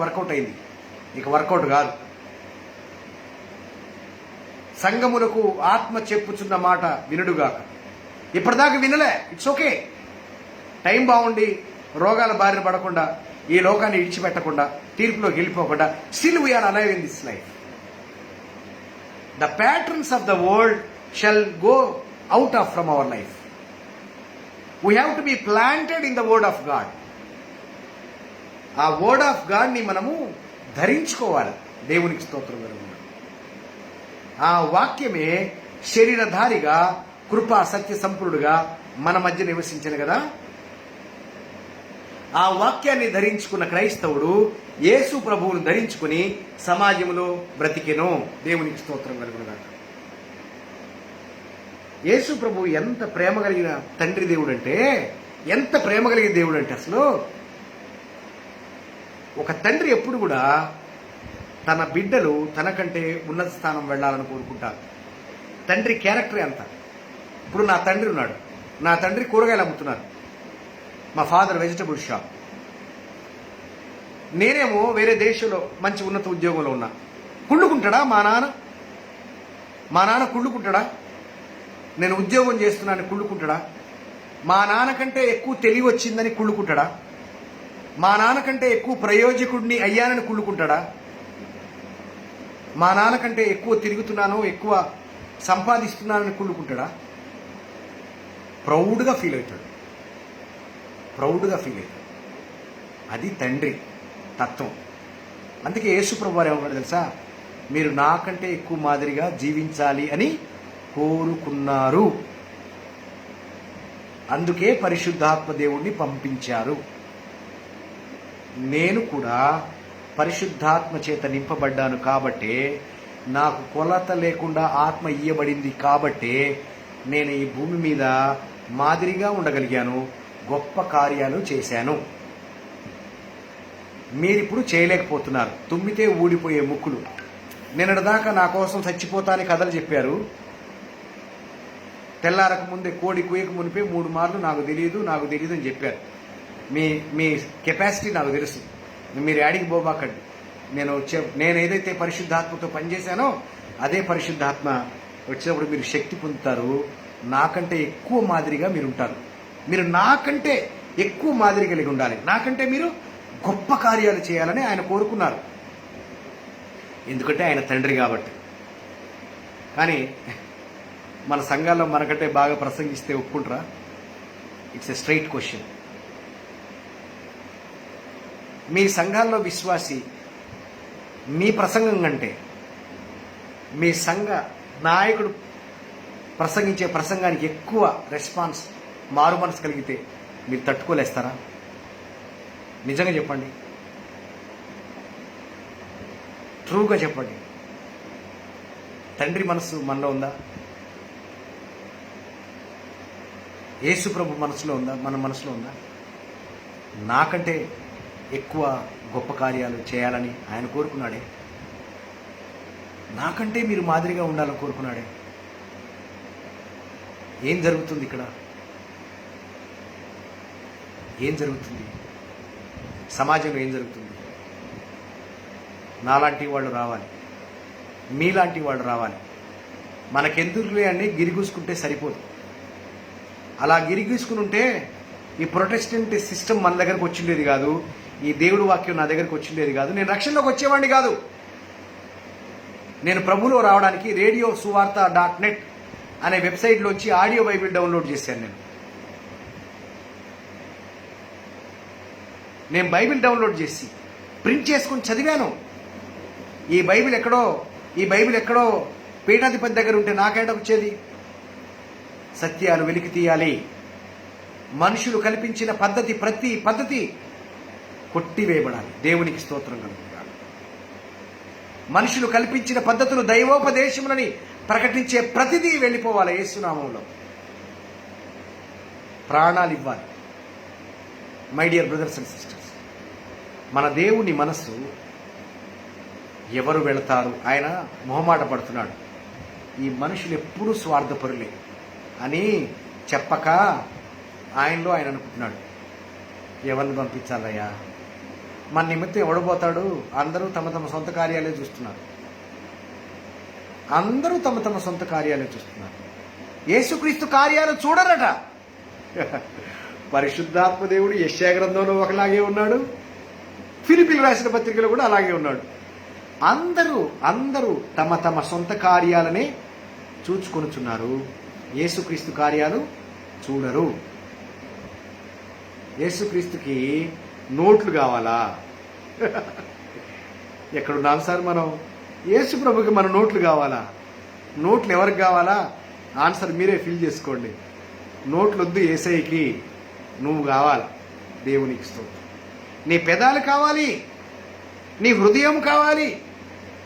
వర్కౌట్ అయింది, ఇక వర్కౌట్ కాదు. సంగములకు ఆత్మ చెప్పుచున్న మాట వినుడుగాక. ఇప్పటిదాకా వినలే, ఇట్స్ ఓకే. టైం బాగుండి రోగాల బారిన పడకుండా, ఈ లోకాన్ని విడిచిపెట్టకుండా, తీర్పులోకి వెళ్ళిపోకుండా, still we are alive in this life. The patterns of the world shall go out of from our life. We have to be planted in the word of God. ఆ వర్డ్ ఆఫ్ గాడ్ని మనము ధరించుకోవాలి. దేవునికి స్తోత్రం కలుగును. ఆ వాక్యమే శరీరధారిగా, కృపా సత్య సంపూర్ణుడుగా మన మధ్య నివసించను కదా. ఆ వాక్యాన్ని ధరించుకున్న క్రైస్తవుడు యేసు ప్రభువును ధరించుకుని సమాజంలో బ్రతికెను. దేవునికి స్తోత్రం కలుగునుగాక. యేసు ప్రభు ఎంత ప్రేమ కలిగిన తండ్రి దేవుడు అంటే, ఎంత ప్రేమ కలిగిన దేవుడు అంటే, అసలు ఒక తండ్రి ఎప్పుడు కూడా తన బిడ్డలు తనకంటే ఉన్నత స్థానం వెళ్ళాలని కోరుకుంటారు. తండ్రి క్యారెక్టరే అంత. ఇప్పుడు నా తండ్రి ఉన్నాడు, నా తండ్రి కూరగాయలు అమ్ముతున్నారు, మా ఫాదర్ వెజిటబుల్ షాప్. నేనేమో వేరే దేశంలో మంచి ఉన్నత ఉద్యోగంలో ఉన్నా. కుళ్ళుకుంటాడా మా నాన్న? మా నాన్న కుళ్ళుకుంటాడా? నేను ఉద్యోగం చేస్తున్నానని కుళ్ళుకుంటాడా? మా నాన్నకంటే ఎక్కువ తెలివి వచ్చిందని కుళ్ళుకుంటాడా? మా నాన్నకంటే ఎక్కువ ప్రయోజకుడిని అయ్యానని కుళ్ళుకుంటాడా? మా నాన్నకంటే ఎక్కువ తిరుగుతున్నాను, ఎక్కువ సంపాదిస్తున్నానని కుళ్ళుకుంటాడా? ప్రౌడ్గా ఫీల్ అవుతాడు. అది తండ్రి తత్వం. అందుకే యేసుప్రభు వారు ఏమన్నాడు తెలుసా? మీరు నాకంటే ఎక్కువ మాదిరిగా జీవించాలి అని కోరుకున్నారు, అందుకే పరిశుద్ధాత్మ దేవుణ్ణి పంపించారు. నేను కూడా పరిశుద్ధాత్మ చేత నింపబడ్డాను కాబట్టే, నాకు కొలత లేకుండా ఆత్మ ఇయ్యబడింది కాబట్టే నేను ఈ భూమి మీద మాదిరిగా ఉండగలిగాను, గొప్ప కార్యాలు చేశాను. మీరిప్పుడు చేయలేకపోతున్నారు. తుమ్మితే ఊడిపోయే ముక్కులు. నిన్నటిదాకా నా కోసం చచ్చిపోతాని కథలు చెప్పారు. తెల్లారక ముందే కోడి కుయ్యకు మునిపే 3 మార్లు నాకు తెలియదు అని చెప్పారు. మీ కెపాసిటీ నాకు తెలుసు. మీరు యాడికి పోబాకండి. నేను ఏదైతే పరిశుద్ధాత్మతో పనిచేశానో అదే పరిశుద్ధాత్మ వచ్చినప్పుడు మీరు శక్తి పొందుతారు. నాకంటే ఎక్కువ మాదిరిగా మీరు ఉంటారు. మీరు నాకంటే ఎక్కువ మాదిరి కలిగి ఉండాలి. నాకంటే మీరు గొప్ప కార్యాలు చేయాలని ఆయన కోరుకున్నారు. ఎందుకంటే ఆయన తండ్రి కాబట్టి. కానీ మన సంఘాల్లో మనకంటే బాగా ప్రసంగిస్తే ఒప్పుకుంటారా? It's a straight question. మీ సంఘాల్లో విశ్వాసి మీ ప్రసంగం కంటే మీ సంఘ నాయకుడు ప్రసంగించే ప్రసంగానికి ఎక్కువ రెస్పాన్స్, మారు మనసు కలిగితే మీరు తట్టుకోలేస్తారా? నిజంగా చెప్పండి, ట్రూగా చెప్పండి. తండ్రి మనసు మనలో ఉందా? యేసు ప్రభు మనసులో ఉందా? మన మనసులో ఉందా? నాకంటే ఎక్కువ గొప్ప కార్యాలు చేయాలని ఆయన కోరుకున్నాడే. నాకంటే మీరు మాదిరిగా ఉండాలని కోరుకున్నాడే. ఏం జరుగుతుంది ఇక్కడ? ఏం జరుగుతుంది సమాజంలో? ఏం జరుగుతుంది? నాలాంటి వాళ్ళు రావాలి, మీలాంటి వాళ్ళు రావాలి. మనకెందుకులే అని గిరిగూసుకుంటే సరిపోదు. అలా గిరిగీసుకుని ఉంటే ఈ ప్రొటెస్టెంట్ సిస్టమ్ మన దగ్గరకు వచ్చిండేది కాదు, ఈ దేవుడు వాక్యం నా దగ్గరకు వచ్చిండేది కాదు, నేను రక్షణలోకి వచ్చేవాడిని కాదు. నేను ప్రభులో రావడానికి రేడియో సువార్త.net అనే వెబ్సైట్లోంచి ఆడియో బైబిల్ డౌన్లోడ్ చేశాను. నేను బైబిల్ డౌన్లోడ్ చేసి ప్రింట్ చేసుకుని చదివాను. ఈ బైబిల్ ఎక్కడో పీఠాధిపతి దగ్గర ఉంటే నాకేంట వచ్చేది? సత్యాలు వెలికి తీయాలి. మనుషులు కల్పించిన ప్రతి పద్ధతి కొట్టివేయబడాలి. దేవునికి స్తోత్రం కలుగుతాడు. మనుషులు కల్పించిన పద్ధతులు దైవోపదేశములని ప్రకటించే ప్రతిదీ వెళ్ళిపోవాలి. యేసునామంలో ప్రాణాలు ఇవ్వాలి. My dear brothers and sisters, మన దేవుని మనస్సు ఎవరు వెళతారు? ఆయన మొహమాట పడుతున్నాడు. ఈ మనుషులు ఎప్పుడూ స్వార్థపరులే అని చెప్పక ఆయనలో ఆయన అనుకుంటున్నాడు, ఎవరిని పంపించాలయ్యా? మన నిమిత్తం ఎవడబోతాడు? అందరూ తమ తమ సొంత కార్యాలే చూస్తున్నారు. యేసుక్రీస్తు కార్యాలు చూడరట. పరిశుద్ధాత్మ దేవుడు యెషయా గ్రంథంలో ఒకలాగే ఉన్నాడు, ఫిలిప్పీయులకు రాసిన పత్రికలో కూడా అలాగే ఉన్నాడు. అందరూ తమ తమ సొంత కార్యాలనే చూచుకొనుచున్నారు. యేసుక్రీస్తు కార్యాలు చూడరు. యేసుక్రీస్తుకి నోట్లు కావాలా? ఎక్కడున్నాం సార్ మనం? యేసు ప్రభుకి మన నోట్లు కావాలా? నోట్లు ఎవరికి కావాలా? ఆన్సర్ మీరే ఫిల్ చేసుకోండి. నోట్లు వద్దు యేసయ్యకి, నువ్వు కావాలి. దేవునికి స్తోత్రం. నీ పెదాలు కావాలి, నీ హృదయం కావాలి.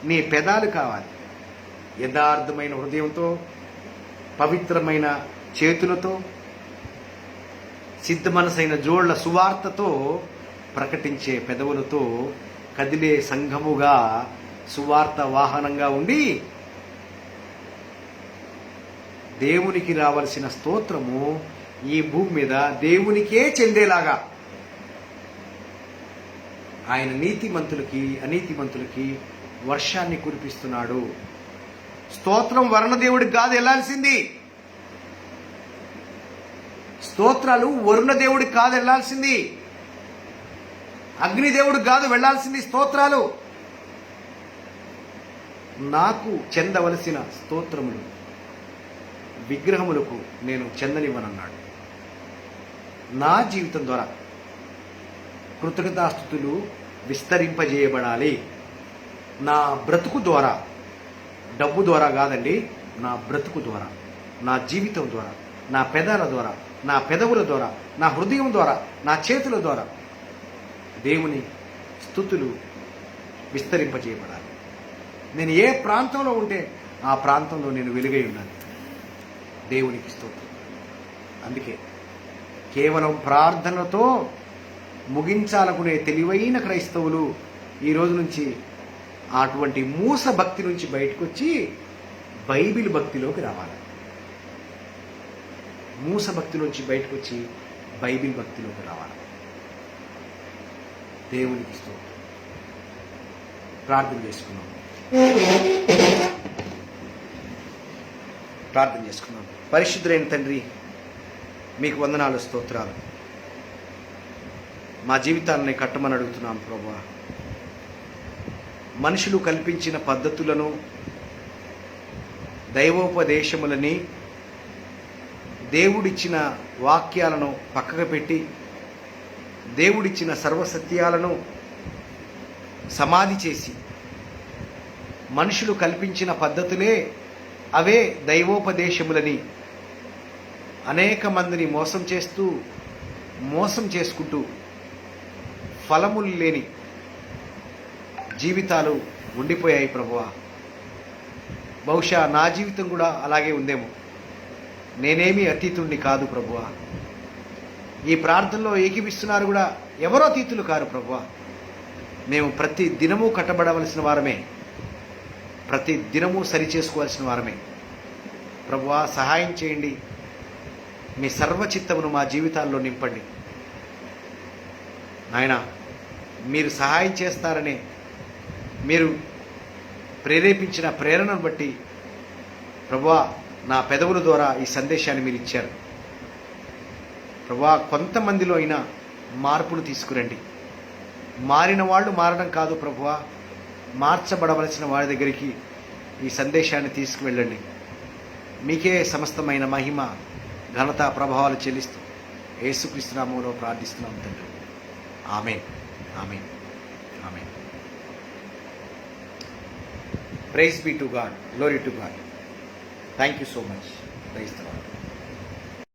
నీ పెదాలు కావాలి. యథార్థమైన హృదయంతో, పవిత్రమైన చేతులతో, సిద్ధ మనసైన జోళ్ల సువార్తతో ప్రకటించే పెదవులతో కదిలే సంఘముగా, సువార్త వాహనంగా ఉండి దేవునికి రావాల్సిన స్తోత్రము ఈ భూమి మీద దేవునికే చెందేలాగా ఆయన నీతిమంతులకి అనీతిమంతులకి వర్షాన్ని కురిపిస్తున్నాడు. స్తోత్రం వరుణ దేవుడికి కాదు వెళ్ళాల్సింది. స్తోత్రాలు వరుణ దేవుడికి కాదు వెళ్ళాల్సింది. అగ్నిదేవుడికి కాదు వెళ్ళాల్సింది స్తోత్రాలు. నాకు చెందవలసిన స్తోత్రములు విగ్రహములకు నేను చెందనివ్వనన్నాడు. నా జీవితం ద్వారా కృతజ్ఞతాస్తుతులు విస్తరింపజేయబడాలి. నా బ్రతుకు ద్వారా, డబ్బు ద్వారా కాదండి, నా బ్రతుకు ద్వారా, నా జీవితం ద్వారా, నా పెదాల ద్వారా, నా పెదవుల ద్వారా, నా హృదయం ద్వారా, నా చేతుల ద్వారా దేవుని స్తుతులు విస్తరింపజేయబడాలి. నేను ఏ ప్రాంతంలో ఉంటే ఆ ప్రాంతంలో నేను వెలుగై ఉన్నాను. దేవునికి స్తోత్రం. అందుకే కేవలం ప్రార్థనలతో ముగించాలనుకునే తెలివైన క్రైస్తవులు ఈ రోజు నుంచి అటువంటి మూస భక్తి నుంచి బయటకు వచ్చి బైబిల్ భక్తిలోకి రావాలి. మూస భక్తి నుంచి బయటకు వచ్చి బైబిల్ భక్తిలోకి రావాలి. దేవునికి స్తోత్రం. ప్రార్థన చేసుకున్నాం. పరిశుద్ధులైన తండ్రి, మీకు వందనాలు, స్తోత్రాలు. మా జీవితాలని కట్టమని అడుగుతున్నాం ప్రభువా. మనుషులు కల్పించిన పద్ధతులను, దైవోపదేశములని, దేవుడిచ్చిన వాక్యాలను పక్కకు పెట్టి దేవుడిచ్చిన సర్వసత్యాలను సమాధి చేసి మనుషులు కల్పించిన పద్ధతులే అవే దైవోపదేశములని అనేక మందిని మోసం చేసుకుంటూ ఫలములు లేని జీవితాలు ఉండిపోయాయి ప్రభువా. బహుశా నా జీవితం కూడా అలాగే ఉందేమో. నేనేమీ అతీతుణ్ణి కాదు ప్రభువా. ఈ ప్రార్థనలో ఏకీపిస్తున్నారు కూడా ఎవరో అతీతులు కారు ప్రభువా. మేము ప్రతి దినము కట్టబడవలసిన వారమే, ప్రతి దినము సరిచేసుకోవాల్సిన వారమే. ప్రభువా, సహాయం చేయండి. మీ సర్వచిత్తమును మా జీవితాల్లో నింపండి నాయనా. మీరు సహాయం చేస్తారనే మీరు ప్రేరేపించిన ప్రేరణను బట్టి ప్రభువా, నా పెదవుల ద్వారా ఈ సందేశాన్ని మీరు ఇచ్చారు ప్రభువా. కొంతమందిలో అయినా మార్పును తీసుకురండి. మారిన వాళ్ళు మారడం కాదు ప్రభువా, మార్చబడవలసిన వారి దగ్గరికి ఈ సందేశాన్ని తీసుకువెళ్ళండి. మీకే సమస్తమైన మహిమ, ఘనత, ప్రభావాలు చెల్లిస్తూ యేసుక్రీస్తు నామములో ప్రార్థిస్తున్నాం తండ్రి. ఆమేన్, ఆమేన్, ఆమేన్. Praise be to God, glory to God. Thank you so much. Praise the lord.